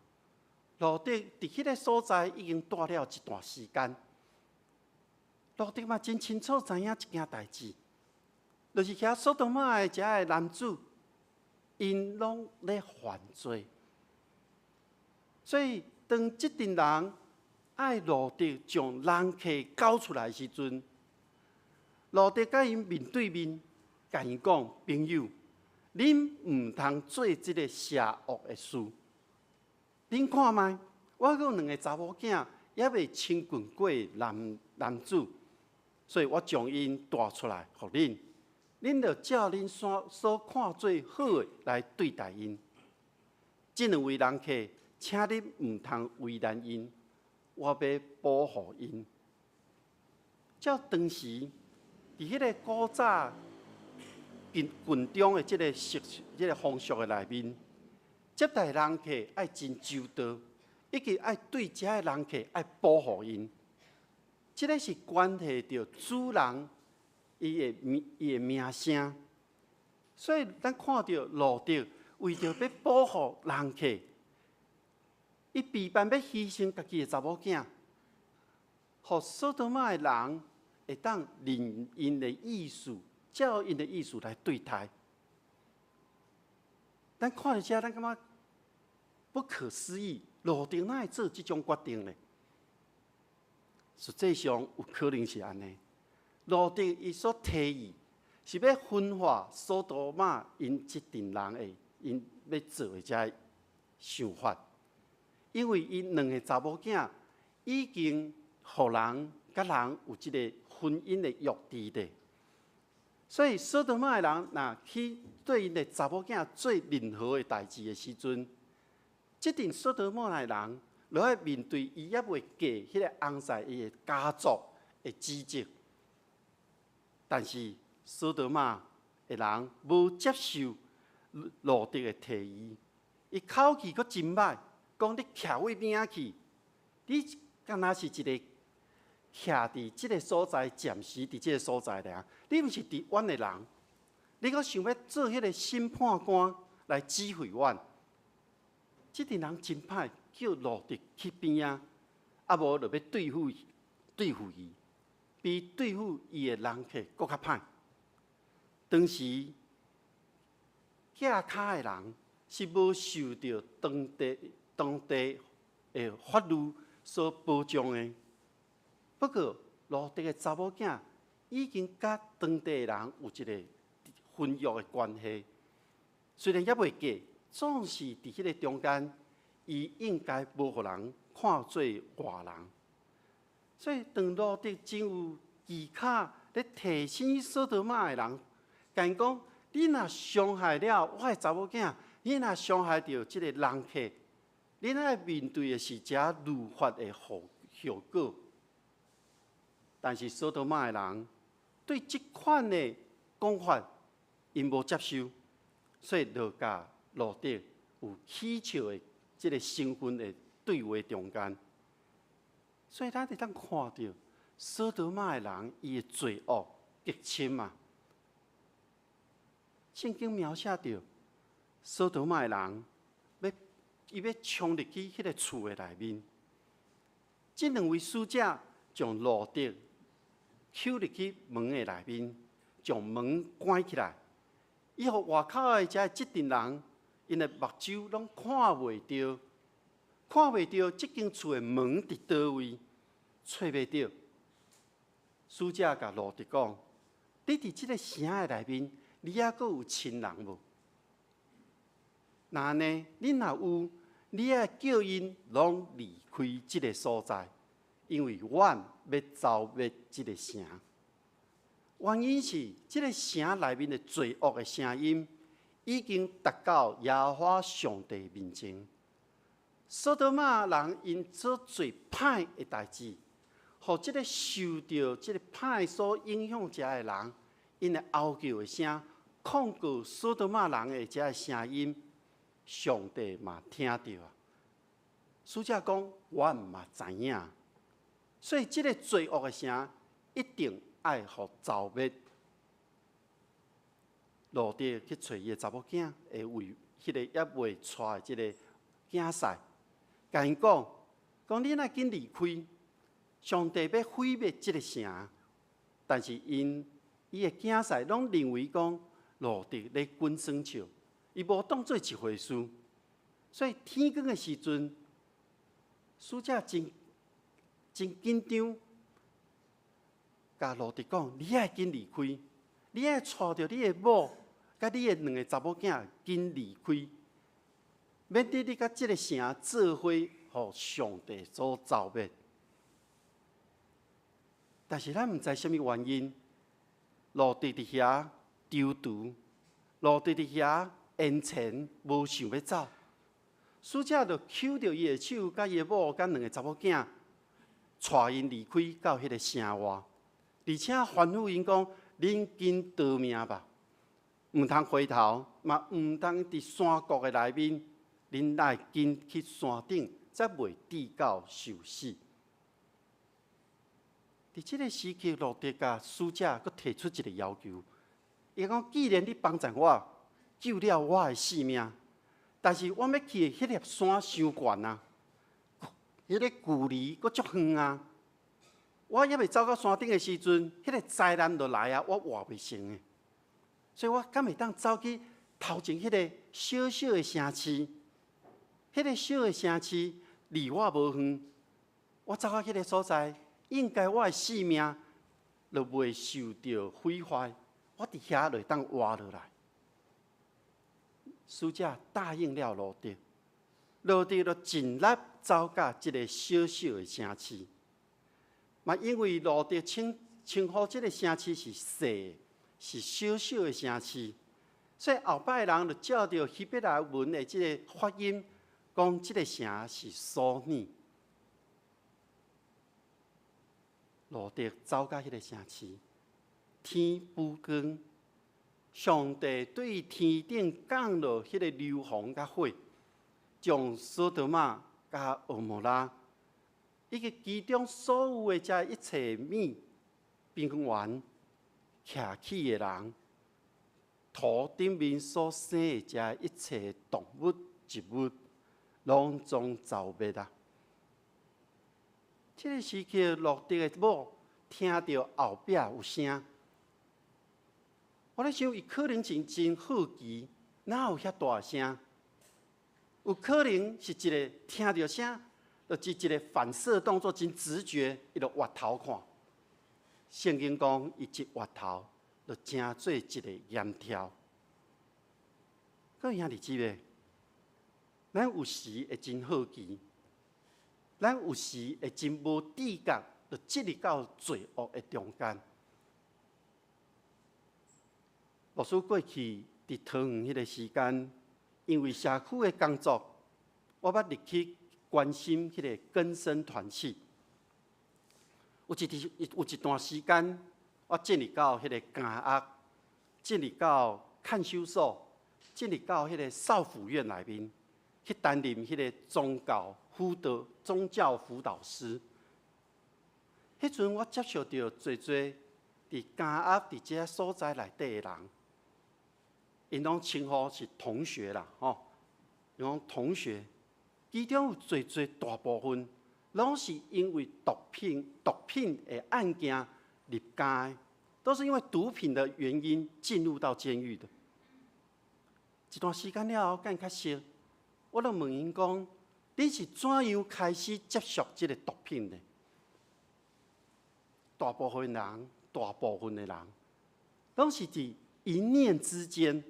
路德伫迄个所在已经住了一段时间。路德嘛真清楚知影一件代志，就是遐索多玛的遮个男子，因拢咧犯罪，所以当即阵人爱路德将人客交出来的时阵，路德甲因面对面，甲因讲：朋友，恁毋通做即个邪恶的事。恁看卖，我有2个查某囝，也未亲近过男子，所以我将因带出来，互恁。恁着照恁所看最好的来对待因。即2位人客，请恁毋通为难因。我要保护因。照当时，伫迄个古早郡中的即个风俗的内面，接待人客爱真周到，以及爱对遮个人客爱保护因。即个是关系到主人伊的名声，所以咱看到路德为着要保护人客。伊备办要牺牲家己的查某囝，互索多玛的人会当任因的意思，照因的意思来对待。咱看到遮，咱感觉不可思议，路德哪会做即种决定呢？实际上有可能是安尼，罗德伊所提议是要分化索多玛因即群人的因要做的遮想法，因为因两个查某囝已经互人甲人有即个婚姻的约制的，所以索多玛的人若去对因的查某囝做任何的代志的时阵，即阵索多玛的人就要面对伊也未嫁迄个翁婿伊的家族的指责。但是索多玛的人无接受罗德的提议，伊口气阁真歹，讲你徛位边仔去，你敢若是一个徛伫即个所在，暂时伫即个所在尔，你毋是伫阮的人，你阁想要做迄个审判官来指挥阮？即阵人真歹，叫罗德去边仔，啊无就要对付伊。比对付伊的人客搁较歹。当时架卡的人是无受到当地的法律所保障的。不过罗德的查某囝已经甲当地的人有一个婚约的关系，虽然还未嫁，总是伫迄个中间，伊应该无互人看做外人。所以，当罗德真有技巧咧提醒索多玛的人，甲因讲：你若伤害了我的查某囝，你若伤害到即个人客，你爱面对的是遮律法的后果。但是索多玛的人对即款的讲法，因无接受，所以就甲罗德有起笑的即个身份的对话中间。所以咱会当看到索多玛的人，伊的罪恶极深嘛。圣经描写到索多玛的人，伊要冲入去迄个厝的内面，即两位使者将罗德揪入去门的内面，将门关起来，以后外口的即群人，因的目睭拢看袂到。看袂到即间厝的门伫倒位，找袂到。使者甲罗德讲：你伫即个城的内面，你还阁有亲人无？那呢？你若有，你要叫因拢离开即个所在，因为阮要走灭即个城。原因是即个城内面的罪恶的声音，已经达到耶和华上帝面前。索多玛人因所做歹的代志，互即个受到即个歹所影响者的人，因的嚎叫的声，控告索多玛人的遮声音，上帝嘛听到啊。使者讲，阮嘛知影，所以即个罪恶的声一定爱互消灭。罗德去找伊的查某囝，会为迄个也未娶的即个囝婿。甲因讲你若紧离开，上帝要毁灭即个城。但是伊的囝婿拢认为讲罗德咧滚耍笑，伊无当做一回事。所以天光的时阵，使者真紧张，甲罗德讲：你爱紧离开，你爱带着你的某，甲你的两个查某囝紧离开。免得你甲即个城做伙，互上帝所消灭。但是咱毋知什么原因，罗德伫遐丢毒，罗德伫遐言前无想要走，使者就揪着伊的手，甲伊的某，甲两个查某囝，带因离开到迄个城外，而且吩咐因讲：恁紧逃命吧，毋通回头，嘛毋通伫山谷的内面。恁来紧去山顶，则袂跌到受死。伫即个时期，罗德甲使者佫提出一个要求，伊讲：既然你帮助我，救了我的性命，但是我要去迄粒山伤悬啊，迄个距离佫足远啊。我还未走到山顶的时阵，迄个灾难就来啊，我活袂成的。所以我敢会当走去头前迄个小小的城市。迄个小的城市离我无远，我走到迄个所在，应该我的性命就袂受到毁坏，我伫遐就会当活落来。使者答应了罗德，罗德就尽力走到一个小小的城市。嘛，因为罗德称呼这个城市是小，是小小的城市，所以后摆人就照着希伯来文的这个发音，讲这个城是索尼。罗德走到迄个城市，天不光，上帝对天顶降落迄个硫磺甲火，将索多玛甲蛾摩拉，以及其中所有的这一切米、平原、徛起的人，土顶面所生的这一切动物、植物，拢总遭灭啊！这个时刻，罗德的某听到后壁有声，我咧想，伊可能真好奇，哪有遐大声？有可能是一个听到声，就是一个反射动作，真直觉，伊就挖头看。圣经讲，伊一挖头，就成做一个岩条。各位兄弟姊妹，咱有时会真好奇。咱有时会真无知觉，就进入到罪恶的中间。牧师过去伫桃园迄个时间，因为社区的工作，我捌入去关心迄个更生团契。有一段时间，我进入到迄个监狱，进入到看守所，进入到迄个少辅院内面，去担任迄个宗教辅导师。迄阵我接触到侪伫监狱伫这所在内底的人，因拢称呼是同学啦，因讲同学，其中有侪大部分，拢是因为毒品的案件入监，都是因为毒品的原因进入到监狱的。一段时间了后，更较熟，我就问因讲。你是怎样开始接触这个毒品的？大部分的人，拢是伫一念之间，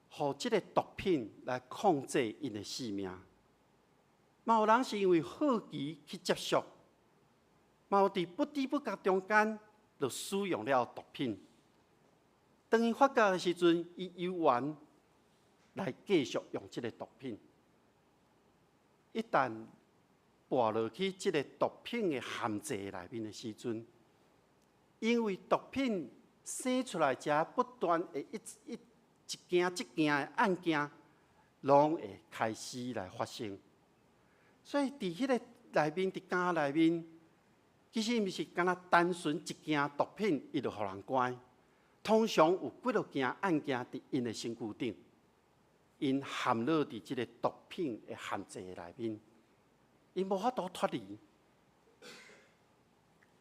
互这个毒品来控制因的性命。嘛有人是因为好奇去接触，嘛有伫不知不觉中间就使用了毒品。当伊发觉的时阵，伊有缘来继续用这个毒品。一旦墮落去这个毒品的陷阱内面的时阵，因为毒品生出来遮不断的一件的案件，拢会开始来发生。所以伫迄个内面，伫监内面，其实毋是敢若单纯一件毒品，伊就互人关。通常有几落件案件伫因的身躯顶。因陷落伫即个毒品的陷阱内面，因无法度脱离。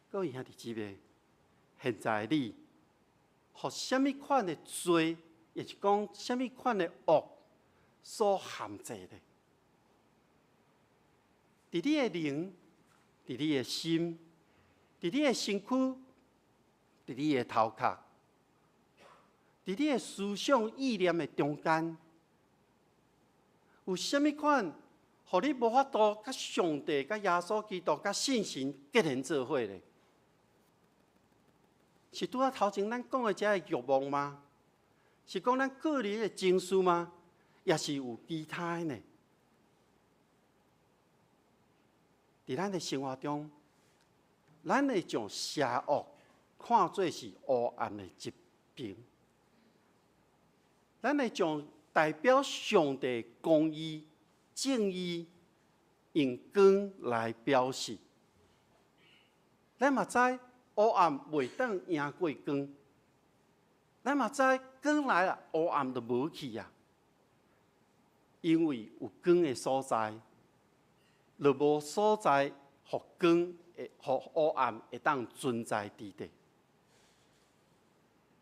各位兄弟姊妹，现在你互什么款的罪，也是讲什么款的恶所陷阱的？伫你的灵，伫你的心，伫你的身躯，伫你的头壳，伫你的思想意念的中间。有什么款，互你无法度甲上帝、甲耶稣基督、甲信神结连做伙咧？是拄仔头前咱讲的这个欲望吗？是讲咱个人的情绪吗？也是有其他的呢？伫咱的生活中，咱会将邪恶看作是黑暗的一边，咱会将代表上帝公义、正义，用光来表示。咱嘛知黑暗袂当赢过光，咱嘛知光来了，黑暗就无去啊。因为有光的所在，就无所在，互光会、互黑暗会当存在伫地。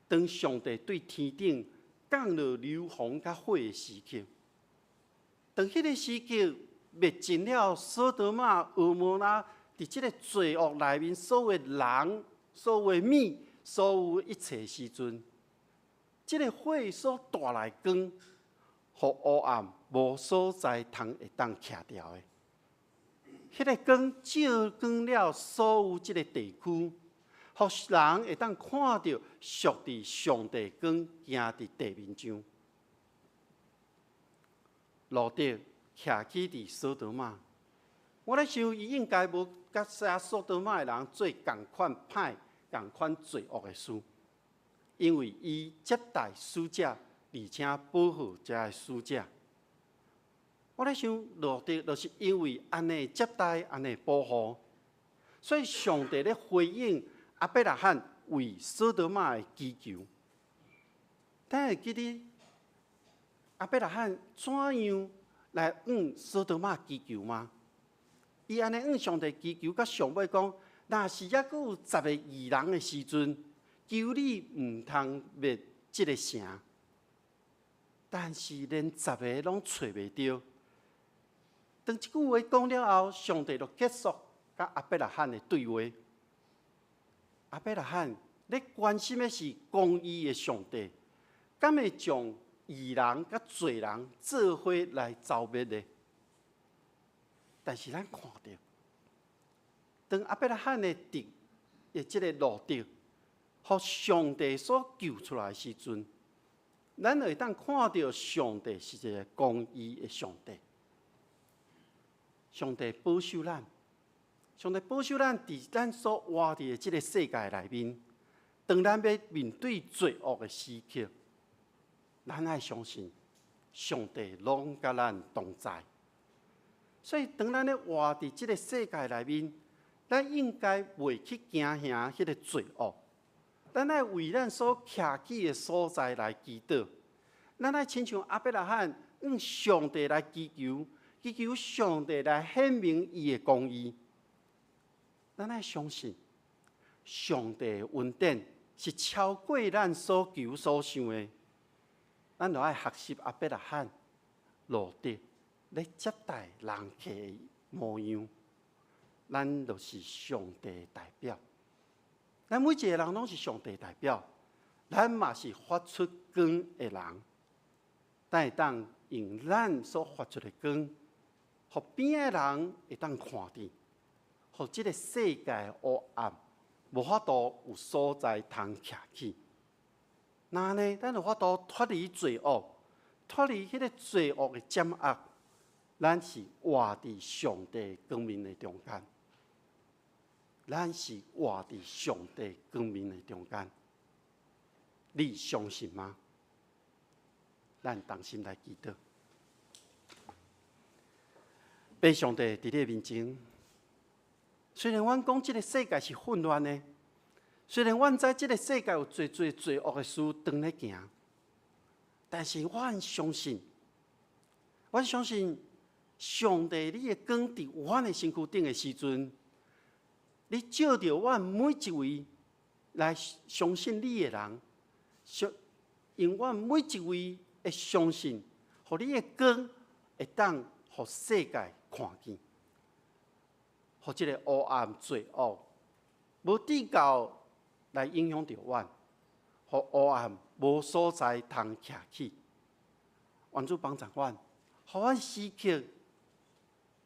当上帝对天顶降落硫磺甲火的时刻，当迄个时刻灭尽了索多玛、蛾摩拉伫即个罪恶内面，所有人、所有物、所有一切时阵，即个火所带来光，互黑暗无所在通会当徛掉的。迄个光照光了所有即个地区，互人会当看到属伫上帝光行伫地面上。路德徛起伫索多玛，我咧想，伊应该无甲写索多玛的人做共款歹、共款罪恶的事，因为伊接待使者，而且保护遮个使者。我咧想，路德就是因为安尼接待、安尼保护，所以上帝咧回应亚伯拉罕为索多玛的祈求。但会记得亚伯拉罕怎样来向索多玛祈求吗？伊安尼向上帝祈求，甲上尾讲：若是还佫有10个异人的时阵，求你毋通灭即个城。但是连10个拢找袂到。当即句话讲了后，上帝就结束甲亚伯拉罕的对话。亚伯拉罕咧关心的是公义的上帝，敢会将异人甲罪人做伙来消灭呢？但是咱看到，当亚伯拉罕的即个路德，互上帝所救出来的时阵，咱会当看到上帝是一个公义的上帝。上帝保守咱，上帝保守咱伫咱所活伫的即个世界内面，当咱要面对罪恶的时刻，咱爱相信上帝拢甲咱同在。所以，当咱咧活伫即个世界内面，咱应该袂去惊吓迄个罪恶。咱爱为咱所徛起的所在来祈祷。咱爱亲像亚伯拉罕向上帝来祈求。祈求上帝来显明伊的公义。咱爱相信，上帝的恩典是超过咱所求所想的。咱就爱学习亚伯拉罕、路德咧接待人客的模样。咱就是上帝的代表。咱每一个人拢是上帝的代表，咱嘛是发出光的人。咱会当用咱所发出的光。互边的人会当看见，互即个世界的黑暗无法度有所在通徛起。那呢，咱有法度脱离罪恶，脱离迄个罪恶的掌握，咱是活伫上帝光明的中间。咱是活伫上帝光明的中间。你相信吗？咱同心来祈祷。被上帝伫你面前，虽然阮讲即个世界是混乱的，虽然阮知即个世界有最罪恶的事当咧行，但是阮相信上帝你的光伫阮的身躯顶的时阵，你照着阮每一位来相信你的人，用阮每一位的相信，互你的光会当互世界看见，互即个黑暗罪恶无地到来影响着阮，互黑暗无所在通徛起。愿主帮助阮，互阮时刻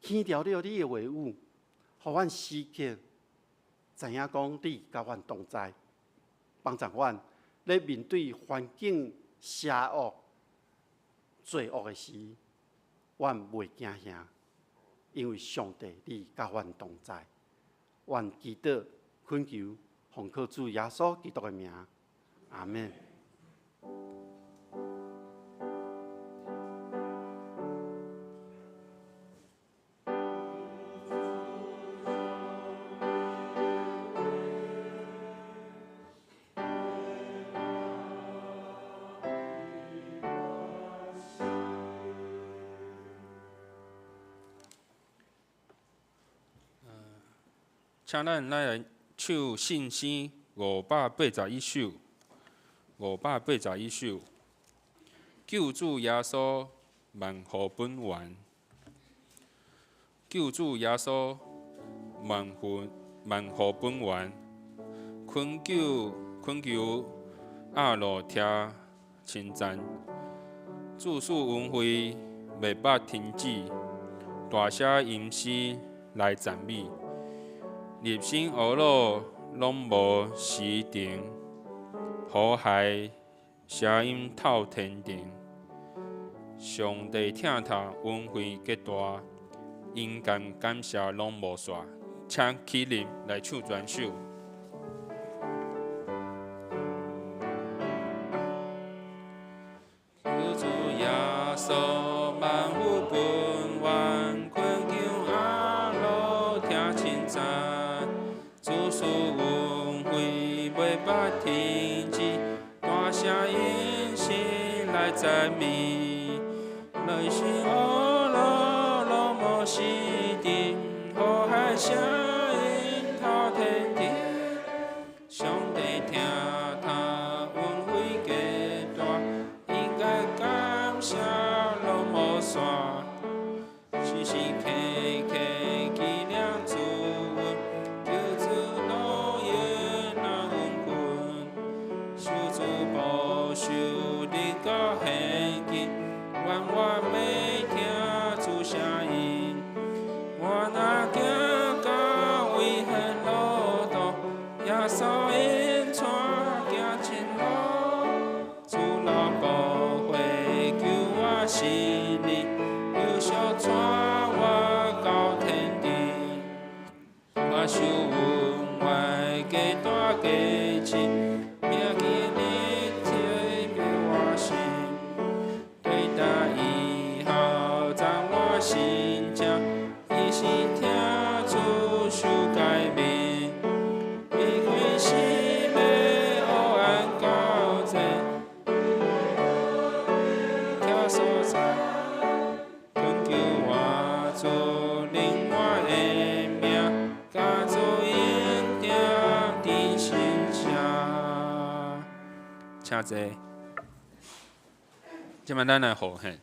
听调了你的话语，互阮时刻知影讲你甲阮同在，帮助阮咧面对环境邪恶、罪恶的时，阮袂惊吓。因为上帝你甲阮同在，愿祈祷恳求，奉靠主耶稣基督的名，阿门。请咱来唱信诗581首，581首。救主耶稣万福本源，救主耶稣万福本源，困求阿罗听称赞，自述恩惠袂捌停止，大写吟诗来赞美，入心恶路拢无时停，好海声音透天庭，上帝听他恩惠极大，因感谢拢无煞，请起立来唱全首。主耶稣万福本源，困求阿罗听称赞，自述恩惠袂捌停止，大声因心来赞美，内心恶路拢无时停，好海声音透天庭，上帝听他恩惠极大，应该感谢拢无煞，时时刻刻纪念主恩，求主路沿那恩困，受主保守你到现今，愿我每听主声音，我若行到危险路途，耶稣引带行前路，主老保惠救我心里，有小带我到天地，我受恩爱加大加深，铭记你贴别我心，对待以后在我心间，一心听主受改变，离开死要黑暗交际，挑所在，困求我主令我的命，加主引定伫心上。请坐。即摆咱来和献。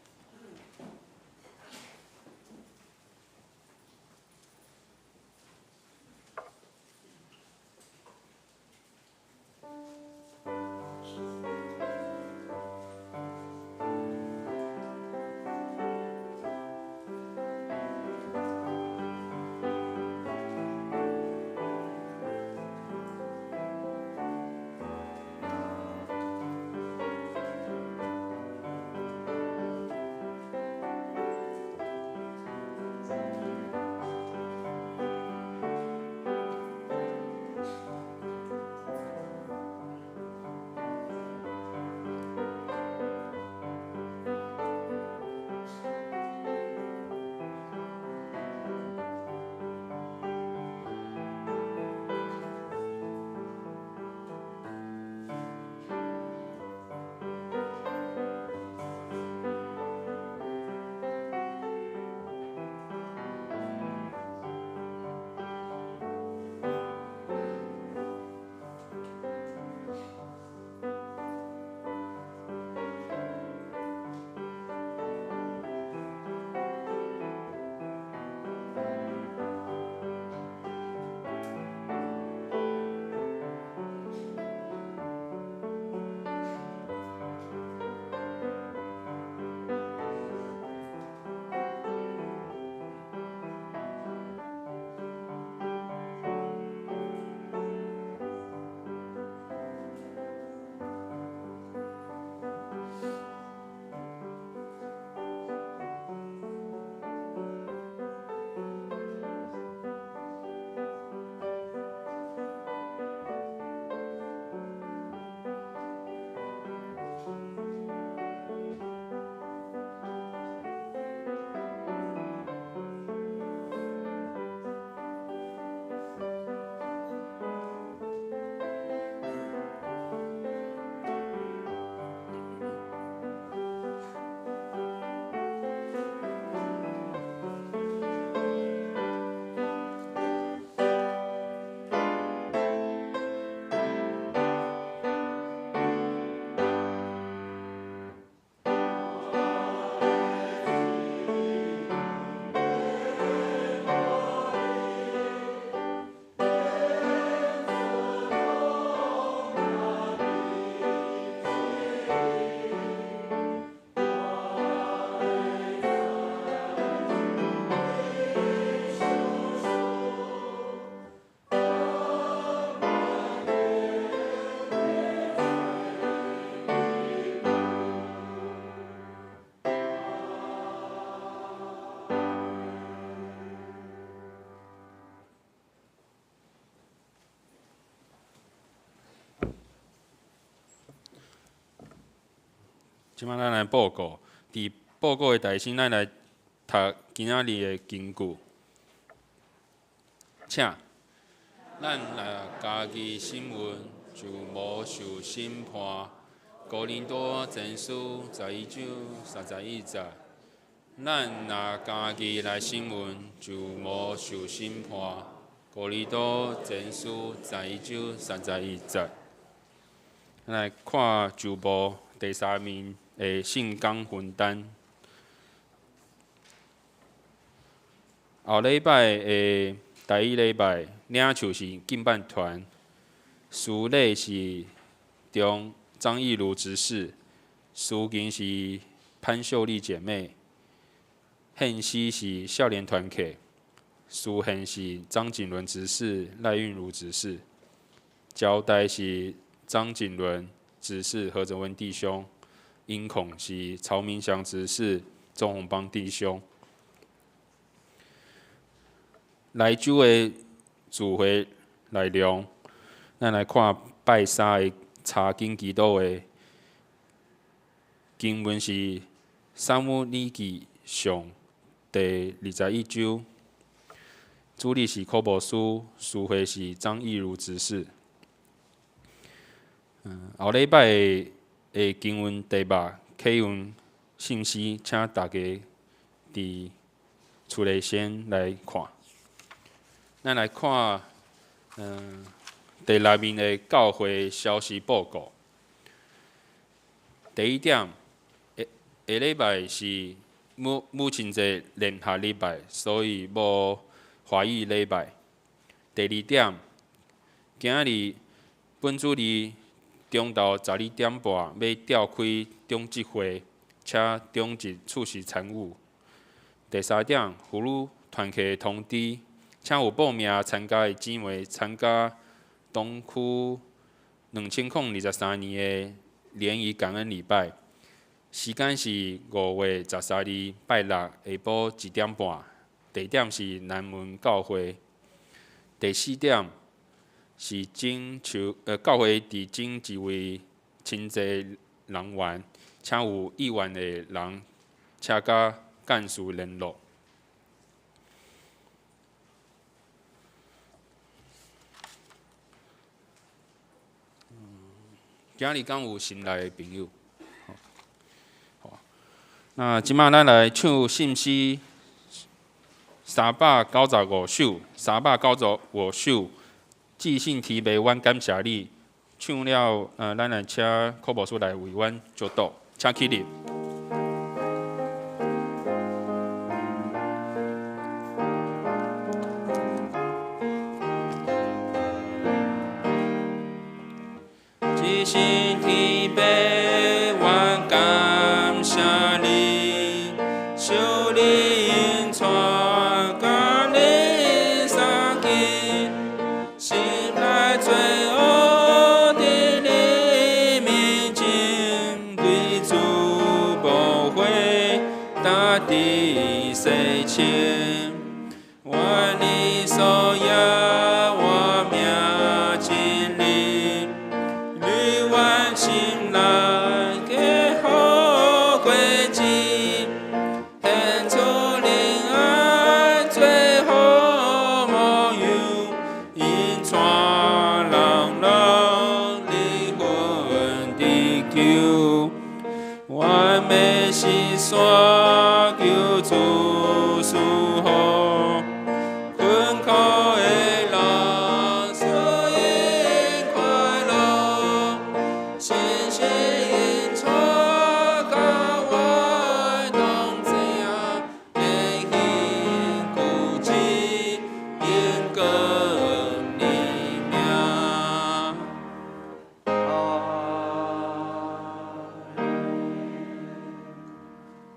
即摆咱来报告，伫报告的台先，咱来读今仔日的经句。请，咱若家己新闻就无受审判。哥林多前书11章31节，咱若家己来新闻就无受审判。哥林多前书11章31节。咱来看旧部第3面的圣钢分单。后礼拜的第一礼拜，领袖是敬办团，司礼是张义如执事，司琴是潘秀丽姐妹，献诗是少年团契，司献是张景伦执事、赖韵如执事，交代是张景伦执事、何泽文弟兄，音孔是曹明祥执事、钟宏邦弟兄。来主的聚会内容，咱来看拜三的查经祈祷的经文是《撒母耳记上》第21章，主理是柯博书，司会是张义如执事。后礼拜的经文题目启用信息，请大家伫厝内先来看。咱来看，第6面的教会消息报告。第一点，下礼拜是母亲节连下礼拜，所以无华语礼拜。第二点，今日本主日中昼12点半要召开中执会，且中执出席参与。第三点，妇女团契通知。请有报名参加的姊妹参加东区2023年的联谊感恩礼拜，时间是5月13日拜六下晡1点半，地点是南门教会。第4点是教会伫请一位亲戚人员，请有意愿的人请甲干事联络。今日敢有新来的朋友？好，那即摆咱来唱信息395首，395首，即兴提名，阮感谢你。唱了，咱来请柯博士来为阮祝祷，请起立。即兴提名，阮感谢你，受你引传，甲你相见，心内最后伫你面前，对主保会，大地世情，愿你所有。心内嘅好轨迹，献出怜爱最好模样，因传人人灵魂地球，完美是山求主赐福，困苦的人所应快乐。谢谢因错甲我同情，内心固执因更你名。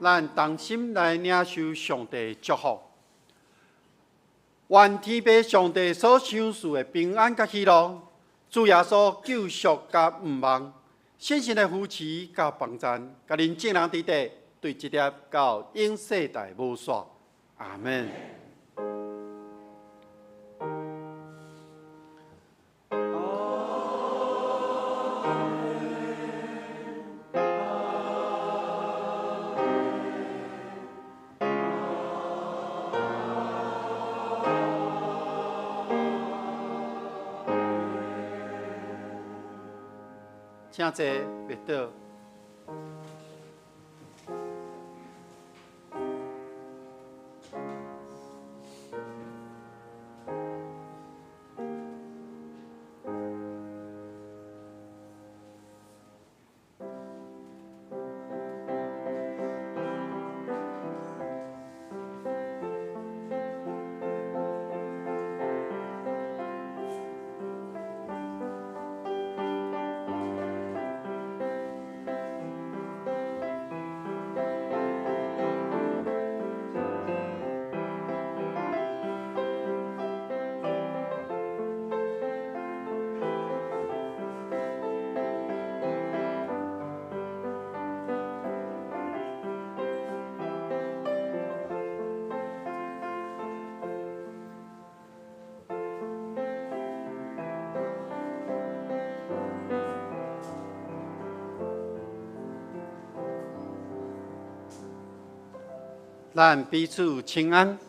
咱同心来领受上帝祝福。愿天父上帝所赏赐的平安甲喜乐，主耶稣救赎甲毋忘，信心的扶持甲帮赞，甲恁众人伫地对一粒到永世代无煞。阿门。请坐，别倒。咱彼此请安。